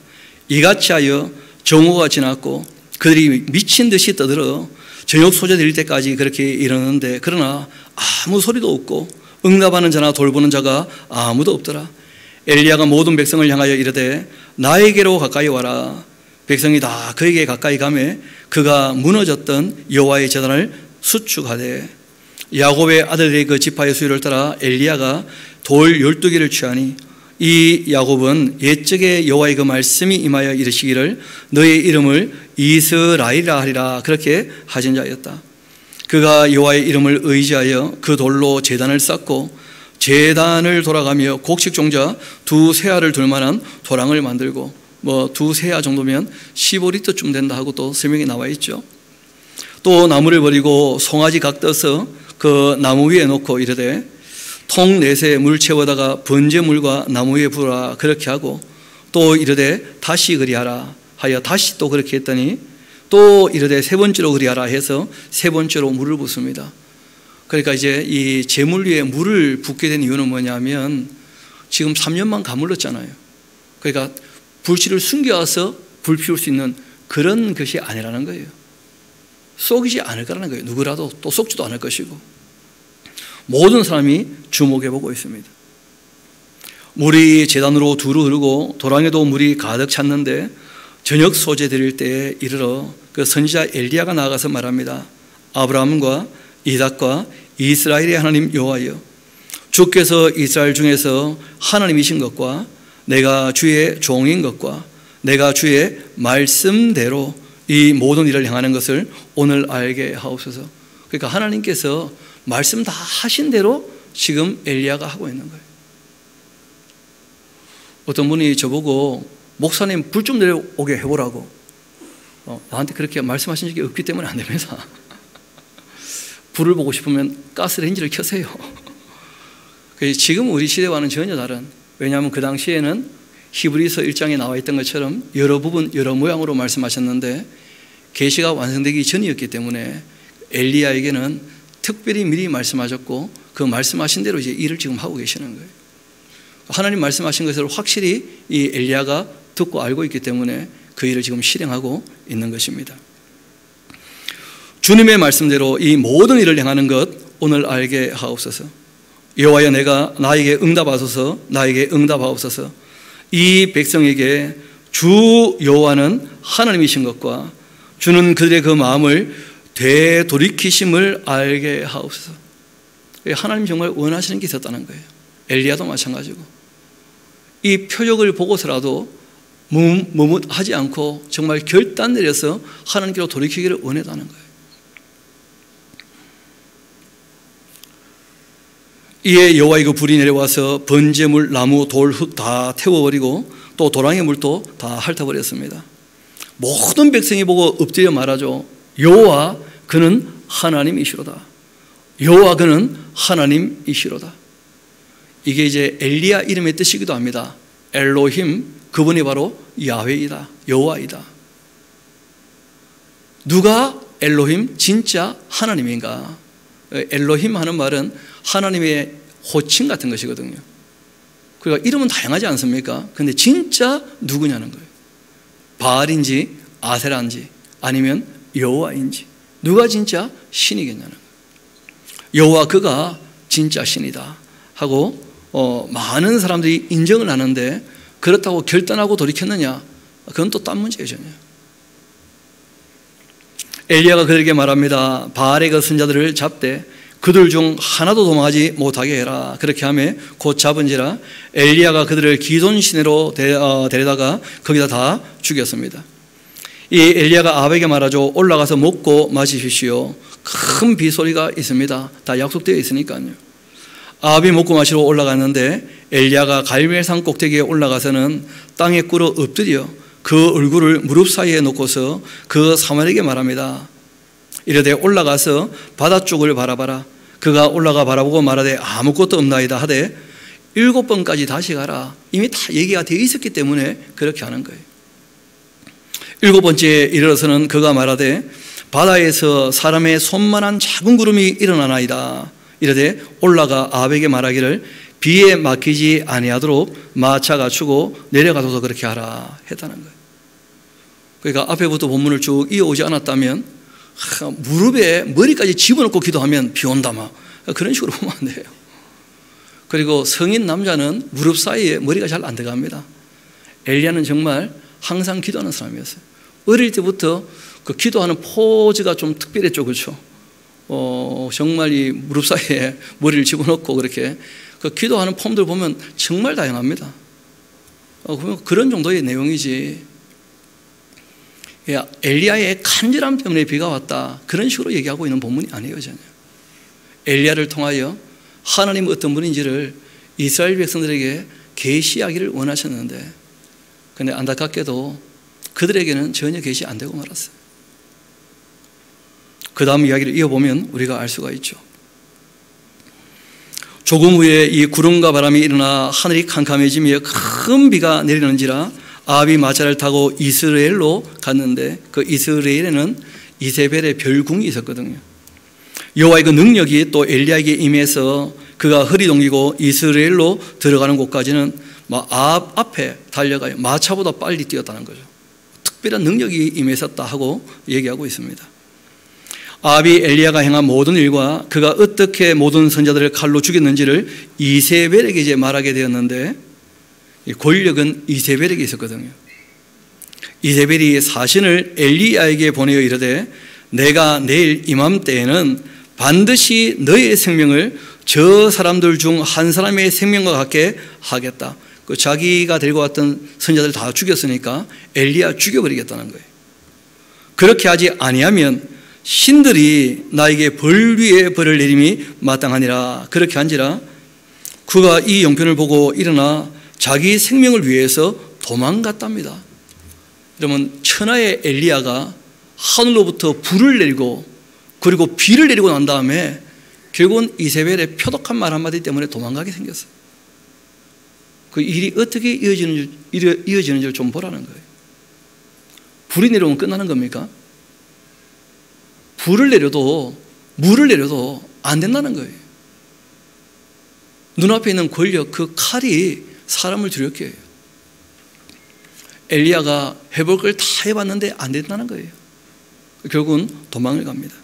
이같이 하여 정오가 지났고 그들이 미친 듯이 떠들어 저녁 소재될 때까지 그렇게 이러는데 그러나 아무 소리도 없고 응답하는 자나 돌보는 자가 아무도 없더라. 엘리야가 모든 백성을 향하여 이르되 나에게로 가까이 와라. 백성이 다 그에게 가까이 가매 그가 무너졌던 여호와의 제단을 수축하되 야곱의 아들의 그 지파의 수요를 따라 엘리야가 돌 12개를 취하니 이 야곱은 옛적에 여호와의 그 말씀이 임하여 이르시기를 너의 이름을 이스라엘이라 하리라 그렇게 하신 자였다. 그가 여호와의 이름을 의지하여 그 돌로 제단을 쌓고 제단을 돌아가며 곡식 종자 두 세알을 둘 만한 도랑을 만들고 두 세아 정도면 15리터쯤 된다 하고 또 설명이 나와 있죠. 또 나무를 버리고 송아지 각 떠서 그 나무 위에 놓고 이르되 통 넷에 물 채워다가 번제물과 나무 위에 부으라 그렇게 하고 또 이르되 다시 그리하라 하여 다시 또 그렇게 했더니 또 이르되 세 번째로 그리하라 해서 세 번째로 물을 붓습니다. 그러니까 이제 이 제물 위에 물을 붓게 된 이유는 뭐냐면 지금 3년만 가물렀잖아요. 그러니까 불씨를 숨겨와서 불 피울 수 있는 그런 것이 아니라는 거예요. 쏘이지 않을 거라는 거예요. 누구라도 또 쏘지도 않을 것이고 모든 사람이 주목해보고 있습니다. 물이 제단으로 두루 흐르고 도랑에도 물이 가득 찼는데 저녁 소재 드릴 때에 이르러 그 선지자 엘리야가 나아가서 말합니다. 아브라함과 이삭과 이스라엘의 하나님 여호와여 주께서 이스라엘 중에서 하나님이신 것과 내가 주의 종인 것과 내가 주의 말씀대로 이 모든 일을 행하는 것을 오늘 알게 하옵소서. 그러니까 하나님께서 말씀 다 하신 대로 지금 엘리야가 하고 있는 거예요. 어떤 분이 저보고 목사님 불 좀 내려오게 해보라고 나한테 그렇게 말씀하신 적이 없기 때문에 안 됩니다. 불을 보고 싶으면 가스레인지를 켜세요. 지금 우리 시대와는 전혀 다른, 왜냐하면 그 당시에는 히브리서 1장에 나와 있던 것처럼 여러 부분 여러 모양으로 말씀하셨는데 계시가 완성되기 전이었기 때문에 엘리야에게는 특별히 미리 말씀하셨고 그 말씀하신 대로 이제 일을 지금 하고 계시는 거예요. 하나님 말씀하신 것을 확실히 이 엘리야가 듣고 알고 있기 때문에 그 일을 지금 실행하고 있는 것입니다. 주님의 말씀대로 이 모든 일을 행하는 것 오늘 알게 하옵소서. 여호와여, 내가 나에게 응답하소서, 나에게 응답하옵소서. 이 백성에게 주 여호와는 하나님이신 것과 주는 그들의 그 마음을 되돌이키심을 알게 하옵소서. 하나님 정말 원하시는 게 있었다는 거예요. 엘리야도 마찬가지고 이 표적을 보고서라도 머뭇하지 않고 정말 결단 내려서 하나님께로 돌이키기를 원했다는 거예요. 이에 여호와의 그 불이 내려와서 번제물, 나무, 돌, 흙 다 태워버리고 또 도랑의 물도 다 핥아버렸습니다. 모든 백성이 보고 엎드려 말하죠. 여호와 그는 하나님이시로다. 여호와 그는 하나님이시로다. 이게 이제 엘리야 이름의 뜻이기도 합니다. 엘로힘, 그분이 바로 야훼이다, 여호와이다. 누가 엘로힘, 진짜 하나님인가? 엘로힘 하는 말은 하나님의 호칭 같은 것이거든요. 그러니까 이름은 다양하지 않습니까? 근데 진짜 누구냐는 거예요. 바알인지 아세라인지 아니면 여호와인지 누가 진짜 신이겠냐는 거예요. 여호와 그가 진짜 신이다 하고 많은 사람들이 인정을 하는데 그렇다고 결단하고 돌이켰느냐? 그건 또 딴 문제죠. 엘리야가 그들에게 말합니다. 바알의 그 선자들을 잡되 그들 중 하나도 도망하지 못하게 해라. 그렇게 하며 곧 잡은지라 엘리야가 그들을 기돈 시내로 데려다가 거기다 다 죽였습니다. 이 엘리야가 아합에게 말하죠. 올라가서 먹고 마시십시오. 큰 비소리가 있습니다. 다 약속되어 있으니까요. 아합이 먹고 마시러 올라갔는데 엘리야가 갈멜산 꼭대기에 올라가서는 땅에 꿇어 엎드려 그 얼굴을 무릎 사이에 놓고서 그 사마리에게 말합니다. 이르되 올라가서 바다 쪽을 바라봐라. 그가 올라가 바라보고 말하되 아무것도 없나이다 하되 7번까지 다시 가라. 이미 다 얘기가 되어 있었기 때문에 그렇게 하는 거예요. 7번째에 이르러서는 그가 말하되 바다에서 사람의 손만한 작은 구름이 일어나나이다. 이르되 올라가 아합에게 말하기를 비에 막히지 아니하도록 마차 갖추고 내려가서서 그렇게 하라 했다는 거예요. 그러니까 앞에부터 본문을 쭉 이어오지 않았다면 무릎에 머리까지 집어넣고 기도하면 비 온다 막 그런 식으로 보면 안 돼요. 그리고 성인 남자는 무릎 사이에 머리가 잘 안 들어갑니다. 엘리야는 정말 항상 기도하는 사람이었어요. 어릴 때부터 그 기도하는 포즈가 좀 특별했죠. 그렇죠? 정말 이 무릎 사이에 머리를 집어넣고 그렇게 그 기도하는 폼들 보면 정말 다양합니다. 그런 정도의 내용이지. 엘리야의 간절함 때문에 비가 왔다 그런 식으로 얘기하고 있는 본문이 아니에요. 전혀. 엘리야를 통하여 하나님 어떤 분인지를 이스라엘 백성들에게 계시하기를 원하셨는데 그런데 안타깝게도 그들에게는 전혀 계시 안 되고 말았어요. 그 다음 이야기를 이어보면 우리가 알 수가 있죠. 조금 후에 이 구름과 바람이 일어나 하늘이 캄캄해지며 큰 비가 내리는지라 아합이 마차를 타고 이스라엘로 갔는데 그 이스라엘에는 이세벨의 별궁이 있었거든요. 여호와의 그 능력이 또 엘리야에게 임해서 그가 허리 동이고 이스라엘로 들어가는 곳까지는 아합 앞에 달려가요. 마차보다 빨리 뛰었다는 거죠. 특별한 능력이 임했었다 하고 얘기하고 있습니다. 아합이 엘리야가 행한 모든 일과 그가 어떻게 모든 선자들을 칼로 죽였는지를 이세벨에게 이제 말하게 되었는데 이 권력은 이세벨에게 있었거든요. 이세벨이 사신을 엘리야에게 보내어 이르되 내가 내일 이맘때에는 반드시 너의 생명을 저 사람들 중 한 사람의 생명과 같게 하겠다. 그 자기가 데리고 왔던 선자들 다 죽였으니까 엘리야 죽여버리겠다는 거예요. 그렇게 하지 아니하면 신들이 나에게 벌 위에 벌을 내림이 마땅하니라. 그렇게 한지라 그가 이 영편을 보고 일어나 자기 생명을 위해서 도망갔답니다. 여러분 천하의 엘리야가 하늘로부터 불을 내리고 그리고 비를 내리고 난 다음에 결국은 이세벨의 표독한 말 한마디 때문에 도망가게 생겼어요. 그 일이 어떻게 이어지는지를 좀 보라는 거예요. 불이 내려오면 끝나는 겁니까? 불을 내려도 물을 내려도 안 된다는 거예요. 눈앞에 있는 권력, 그 칼이 사람을 두렵게 해요. 엘리야가 해볼 걸 다 해봤는데 안 된다는 거예요. 결국은 도망을 갑니다.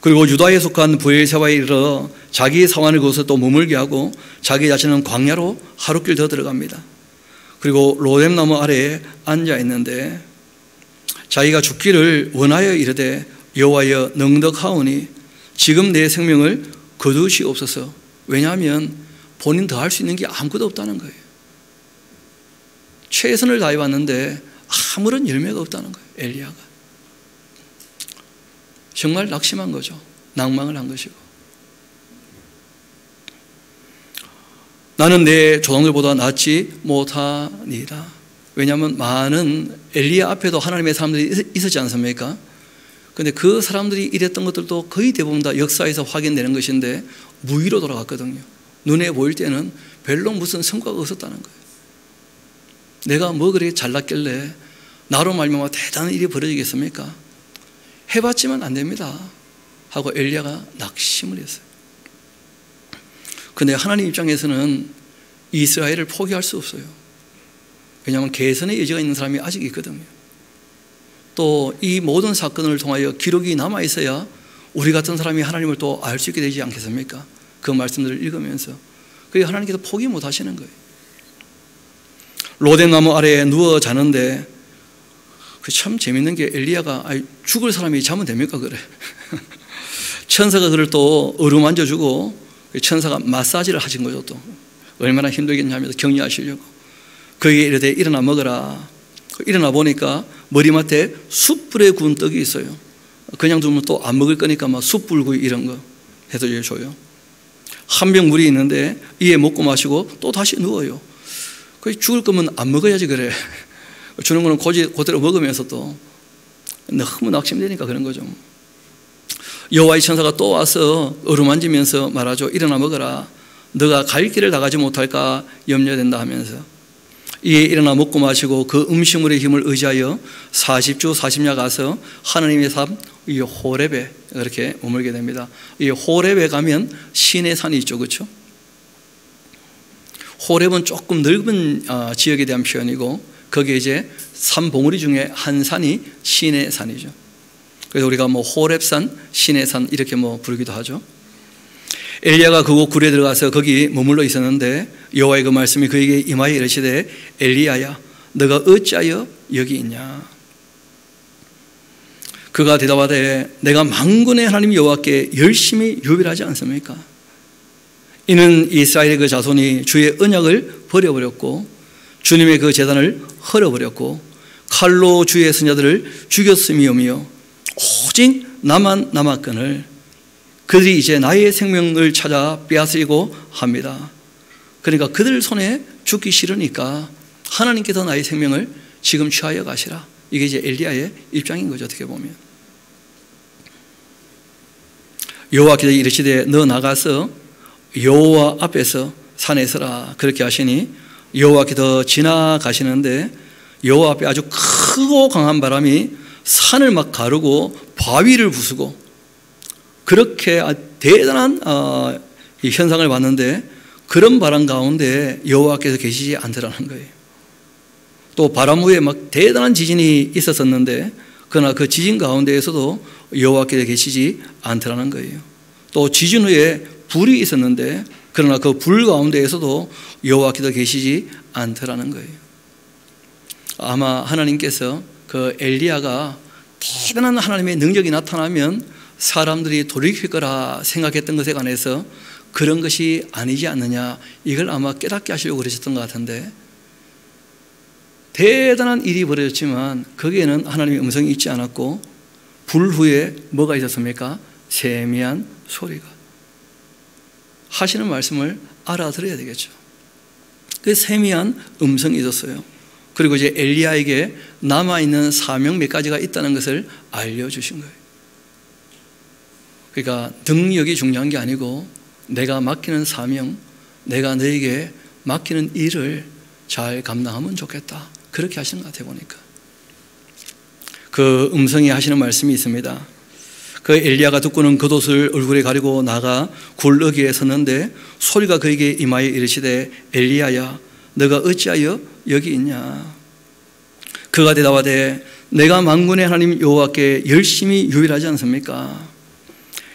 그리고 유다에 속한 브엘세바에 이르러 자기의 사환을 거기서 또 머물게 하고 자기 자신은 광야로 하룻길 더 들어갑니다. 그리고 로뎀나무 아래에 앉아 있는데 자기가 죽기를 원하여 이르되 여호와여 넉넉하오니 지금 내 생명을 거두시옵소서. 왜냐하면 본인 더 할 수 있는 게 아무것도 없다는 거예요. 최선을 다해봤는데 아무런 열매가 없다는 거예요. 엘리야가 정말 낙심한 거죠. 낭망을 한 것이고, 나는 내 조상들보다 낫지 못하니이다. 왜냐하면 많은 엘리야 앞에도 하나님의 사람들이 있었지 않습니까? 그런데 그 사람들이 이랬던 것들도 거의 대부분 다 역사에서 확인되는 것인데 무위로 돌아갔거든요. 눈에 보일 때는 별로 무슨 성과가 없었다는 거예요. 내가 뭐 그렇게 잘났길래 나로 말미암아 대단한 일이 벌어지겠습니까? 해봤지만 안 됩니다 하고 엘리야가 낙심을 했어요. 그런데 하나님 입장에서는 이스라엘을 포기할 수 없어요. 왜냐하면 개선의 여지가 있는 사람이 아직 있거든요. 또 이 모든 사건을 통하여 기록이 남아있어야 우리 같은 사람이 하나님을 또 알 수 있게 되지 않겠습니까? 그 말씀들을 읽으면서. 그게 하나님께서 포기 못 하시는 거예요. 로뎀나무 아래에 누워 자는데 참 재밌는 게 엘리야가 죽을 사람이 자면 됩니까? 그래. 천사가 그를 또 어루만져주고 천사가 마사지를 하신 거죠. 또 얼마나 힘들겠냐면서 격려하시려고. 그에게 이르되 일어나 먹어라. 일어나 보니까 머리맡에 숯불에 구운 떡이 있어요. 그냥 두면 또 안 먹을 거니까 막 숯불구이 이런 거 해서 줘요. 한 병 물이 있는데 이에 먹고 마시고 또 다시 누워요. 죽을 거면 안 먹어야지 그래. 주는 거는 그대로 먹으면서 또 너무 낙심되니까 그런 거죠. 여호와의 천사가 또 와서 어루만지면서 말하죠. 일어나 먹어라. 너가 갈 길을 나가지 못할까 염려된다 하면서. 이에 일어나 먹고 마시고 그 음식물의 힘을 의지하여 40주 40야 가서 하나님의 산 이 호렙에 그렇게 머물게 됩니다. 이 호렙에 가면 신의 산이 있죠, 그렇죠? 호렙은 조금 넓은 지역에 대한 표현이고 거기에 이제 산 봉우리 중에 한 산이 신의 산이죠. 그래서 우리가 뭐 호렙산, 신의 산 이렇게 뭐 부르기도 하죠. 엘리야가 그곳 굴에 들어가서 거기 머물러 있었는데 여호와의 그 말씀이 그에게 임하여 이르시되 엘리야야 너가 어찌하여 여기 있냐. 그가 대답하되 내가 만군의 하나님 여호와께 열심히 유별하지 않습니까? 이는 이스라엘의 그 자손이 주의 언약을 버려버렸고 주님의 그 제단을 헐어버렸고 칼로 주의 선자들을 죽였음이오며 오직 나만 남았거늘 그들이 이제 나의 생명을 찾아 빼앗으려고 합니다. 그러니까 그들 손에 죽기 싫으니까 하나님께서 나의 생명을 지금 취하여 가시라. 이게 이제 엘리야의 입장인 거죠. 어떻게 보면 여호와께서 이르시되 너 나가서 여호와 앞에서 산에 서라. 그렇게 하시니 여호와께서 지나가시는데 여호와 앞에 아주 크고 강한 바람이 산을 막 가르고 바위를 부수고 그렇게 대단한 이 현상을 봤는데 그런 바람 가운데 여호와께서 계시지 않더라는 거예요. 또 바람 후에 막 대단한 지진이 있었었는데 그러나 그 지진 가운데에서도 여호와께서 계시지 않더라는 거예요. 또 지진 후에 불이 있었는데 그러나 그 불 가운데에서도 여호와께서 계시지 않더라는 거예요. 아마 하나님께서 그 엘리야가 대단한 하나님의 능력이 나타나면 사람들이 돌이킬 거라 생각했던 것에 관해서 그런 것이 아니지 않느냐, 이걸 아마 깨닫게 하시려고 그러셨던 것 같은데 대단한 일이 벌어졌지만 거기에는 하나님의 음성이 있지 않았고 불 후에 뭐가 있었습니까? 세미한 소리가. 하시는 말씀을 알아들어야 되겠죠. 그 세미한 음성이 있었어요. 그리고 이제 엘리야에게 남아있는 사명 몇 가지가 있다는 것을 알려주신 거예요. 그러니까 능력이 중요한 게 아니고 내가 맡기는 사명, 내가 너에게 맡기는 일을 잘 감당하면 좋겠다. 그렇게 하시는 것 같아요 보니까. 그 음성이 하시는 말씀이 있습니다. 그 그 엘리야가 듣고는 겉옷을 얼굴에 가리고 나가 굴러기에 섰는데 소리가 그에게 임하여 이르시되 엘리야야 너가 어찌하여 여기 있냐. 그가 대답하되 내가 만군의 하나님 여호와께 열심히 유일하지 않습니까?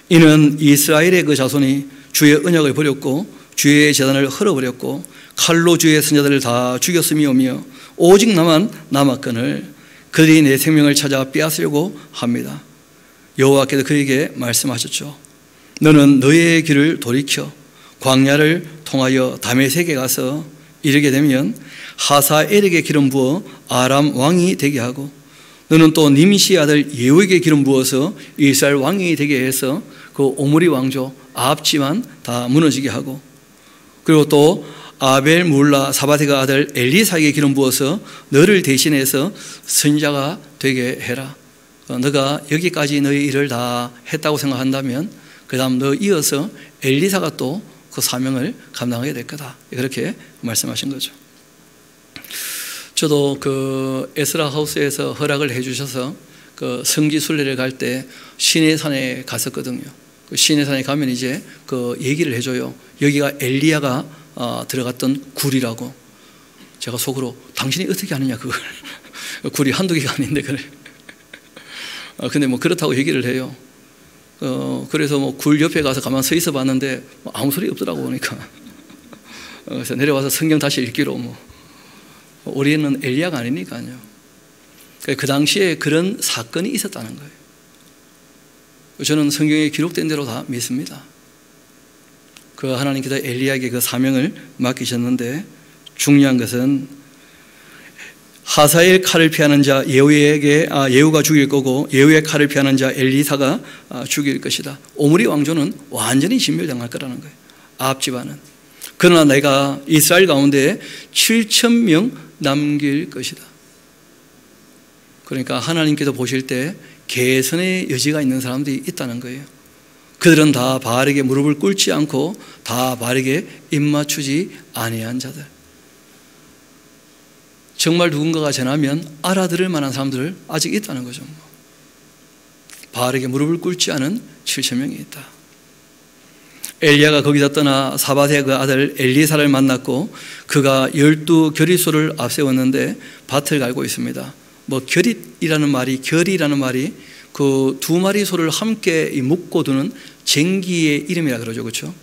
이는 이스라엘의 그 자손이 주의 언약을 버렸고 주의 제단을 헐어버렸고 칼로 주의 선자들을 다 죽였음이오며 오직 나만 남았거늘 그들이 내 생명을 찾아 빼앗으려고 합니다. 여호와께서 그에게 말씀하셨죠. 너는 너의 길을 돌이켜 광야를 통하여 다메섹에 가서 이르게 되면 하사엘에게 기름 부어 아람 왕이 되게 하고 너는 또 님시 아들 예후에게 기름 부어서 이스라엘 왕이 되게 해서 그 오므리 왕조 아합 집안 다 무너지게 하고 그리고 또 아벨 물라 사바디가 아들 엘리사에게 기름 부어서 너를 대신해서 선지자가 되게 해라. 너가 여기까지 너의 일을 다 했다고 생각한다면 그 다음 너 이어서 엘리사가 또 그 사명을 감당하게 될 거다. 그렇게 말씀하신 거죠. 저도 그 에스라 하우스에서 허락을 해 주셔서 그 성지 순례를 갈 때 시내산에 갔었거든요. 그 시내산에 가면 이제 그 얘기를 해줘요. 여기가 엘리야가 들어갔던 굴이라고. 제가 속으로 당신이 어떻게 아느냐 그걸. 굴이 한두 개가 아닌데 그래. 근데 뭐 그렇다고 얘기를 해요. 그래서 뭐 굴 옆에 가서 가만 서 있어 봤는데 뭐 아무 소리 없더라고 보니까. 그래서 내려와서 성경 다시 읽기로 뭐 우리는 엘리야가 아니니까요. 그 당시에 그런 사건이 있었다는 거예요. 저는 성경에 기록된 대로 다 믿습니다. 그 하나님께서 엘리야에게 그 사명을 맡기셨는데 중요한 것은 하사엘 칼을 피하는 자 예후가 죽일 거고 예후의 칼을 피하는 자 엘리사가 죽일 것이다. 오므리 왕조는 완전히 진멸당할 거라는 거예요. 아합 집안은. 그러나 내가 이스라엘 가운데 7,000명 남길 것이다. 그러니까 하나님께서 보실 때 개선의 여지가 있는 사람들이 있다는 거예요. 그들은 다 바알에게 무릎을 꿇지 않고 다 바알에게 입맞추지 아니한 자들. 정말 누군가가 전하면 알아들을 만한 사람들 아직 있다는 거죠. 바알에게 무릎을 꿇지 않은 7,000명이 있다. 엘리야가 거기서 떠나 사밧의 그 아들 엘리사를 만났고 그가 12겨릿소를 앞세웠는데 밭을 갈고 있습니다. 뭐 결이라는 말이 그 두 마리 소를 함께 묶고 두는 쟁기의 이름이라 그러죠. 그렇죠?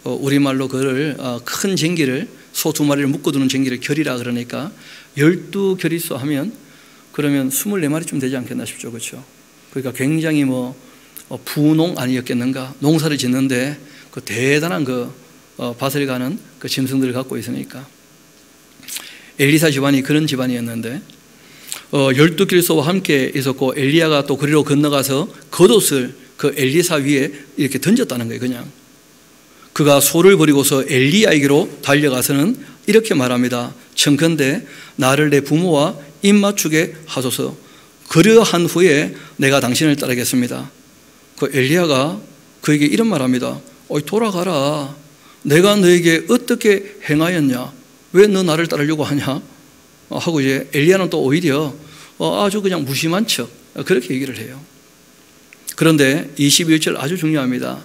우리말로 그를 큰 쟁기를 소 두 마리를 묶어두는 쟁기를 결이라 그러니까 12겨릿소 하면 그러면 24마리쯤 되지 않겠나 싶죠. 그렇죠? 그러니까 굉장히 뭐 부농 아니었겠는가. 농사를 짓는데 그 대단한 그 밭을 가는 그 짐승들을 갖고 있으니까 엘리사 집안이 그런 집안이었는데 12겨릿소와 함께 있었고 엘리야가 또 그리로 건너가서 겉옷을 그 엘리사 위에 이렇게 던졌다는 거예요. 그냥 그가 소를 버리고서 엘리야에게로 달려가서는 이렇게 말합니다. 청컨대 나를 내 부모와 입맞추게 하소서. 그러한 후에 내가 당신을 따르겠습니다. 그 엘리야가 그에게 이런 말합니다. 돌아가라. 내가 너에게 어떻게 행하였냐? 왜 너 나를 따르려고 하냐? 하고 이제 엘리야는 또 오히려 아주 그냥 무심한 척 그렇게 얘기를 해요. 그런데 21절 아주 중요합니다.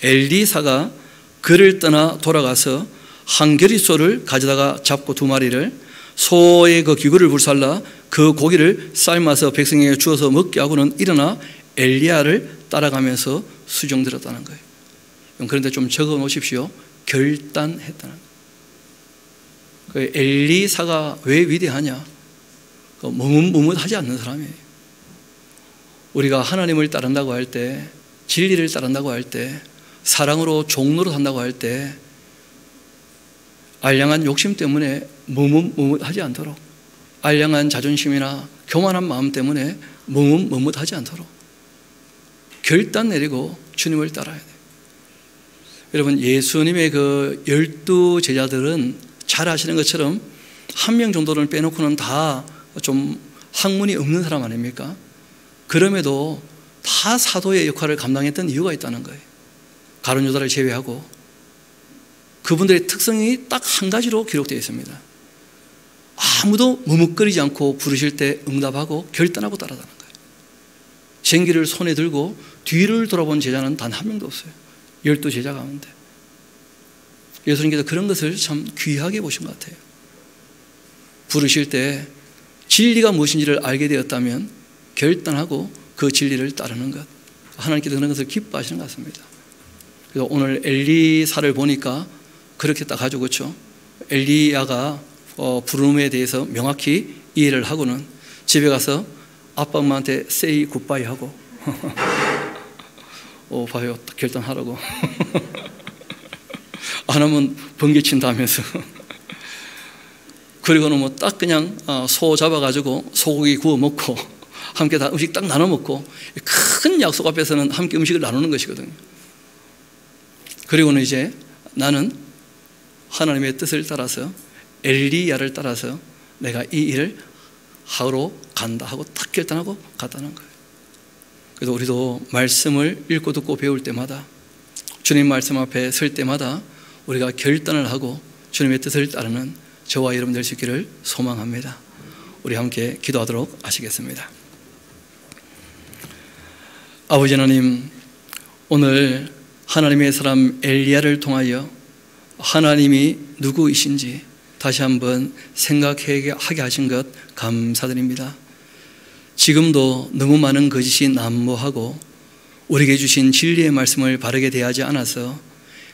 엘리사가 그를 떠나 돌아가서 한 겨릿소를 가져다가 잡고 두 마리를 소의 그 기구를 불살라 그 고기를 삶아서 백성에게 주어서 먹게 하고는 일어나 엘리야를 따라가면서 수종들었다는 거예요. 그런데 좀 적어 놓으십시오. 결단했다는 거예요. 엘리사가 왜 위대하냐? 머뭇머뭇하지 않는 사람이에요. 우리가 하나님을 따른다고 할 때, 진리를 따른다고 할 때, 사랑으로 종로로 산다고 할 때 알량한 욕심 때문에 머뭇머뭇하지 않도록, 알량한 자존심이나 교만한 마음 때문에 머뭇머뭇하지 않도록 결단 내리고 주님을 따라야 돼요. 여러분, 예수님의 그 12제자들은 잘 아시는 것처럼 한 명 정도를 빼놓고는 다 좀 학문이 없는 사람 아닙니까? 그럼에도 다 사도의 역할을 감당했던 이유가 있다는 거예요. 가룟 유다를 제외하고 그분들의 특성이 딱 한 가지로 기록되어 있습니다. 아무도 머뭇거리지 않고 부르실 때 응답하고 결단하고 따라가는 거예요. 쟁기를 손에 들고 뒤를 돌아본 제자는 단 한 명도 없어요. 12제자 가운데. 예수님께서 그런 것을 참 귀하게 보신 것 같아요. 부르실 때 진리가 무엇인지를 알게 되었다면 결단하고 그 진리를 따르는 것, 하나님께서 그런 것을 기뻐하시는 것 같습니다. 그래서 오늘 엘리사를 보니까 그렇게 딱 가지고, 그렇죠? 엘리야가 부름에 대해서 명확히 이해를 하고는 집에 가서 아빠 엄마한테 say goodbye 하고 봐요, 결단하라고 안 하면 번개친다면서 그리고는 뭐 딱 그냥 소 잡아가지고 소고기 구워 먹고 함께 다 음식 딱 나눠 먹고, 큰 약속 앞에서는 함께 음식을 나누는 것이거든요. 그리고는 이제 나는 하나님의 뜻을 따라서 엘리야를 따라서 내가 이 일을 하러 간다 하고 딱 결단하고 갔다는 거예요. 그래서 우리도 말씀을 읽고 듣고 배울 때마다, 주님 말씀 앞에 설 때마다 우리가 결단을 하고 주님의 뜻을 따르는 저와 여러분 될 수 있기를 소망합니다. 우리 함께 기도하도록 하시겠습니다. 아버지 하나님, 오늘 하나님의 사람 엘리야를 통하여 하나님이 누구이신지 다시 한번 생각하게 하신 것 감사드립니다. 지금도 너무 많은 거짓이 난무하고 우리에게 주신 진리의 말씀을 바르게 대하지 않아서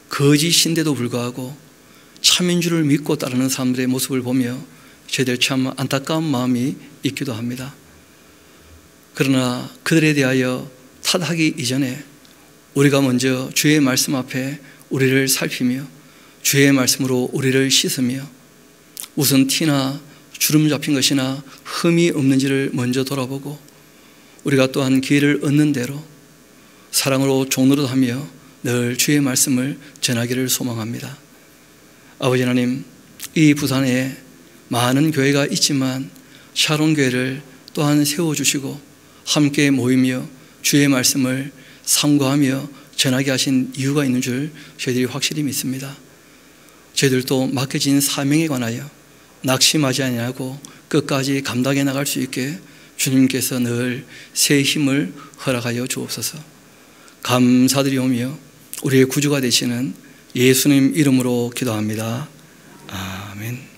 거짓인데도 불구하고 참인 줄을 믿고 따르는 사람들의 모습을 보며 저희들 참 안타까운 마음이 있기도 합니다. 그러나 그들에 대하여 탓하기 이전에 우리가 먼저 주의 말씀 앞에 우리를 살피며 주의 말씀으로 우리를 씻으며 무슨 티나 주름 잡힌 것이나 흠이 없는지를 먼저 돌아보고 우리가 또한 기회를 얻는 대로 사랑으로 종노릇하며 늘 주의 말씀을 전하기를 소망합니다. 아버지 하나님, 이 부산에 많은 교회가 있지만 샤론 교회를 또한 세워주시고 함께 모이며 주의 말씀을 상고하며 전하게 하신 이유가 있는 줄 저희들이 확실히 믿습니다. 저희들도 맡겨진 사명에 관하여 낙심하지 아니하고 끝까지 감당해 나갈 수 있게 주님께서 늘 새 힘을 허락하여 주옵소서. 감사드리오며 우리의 구주가 되시는 예수님 이름으로 기도합니다. 아멘.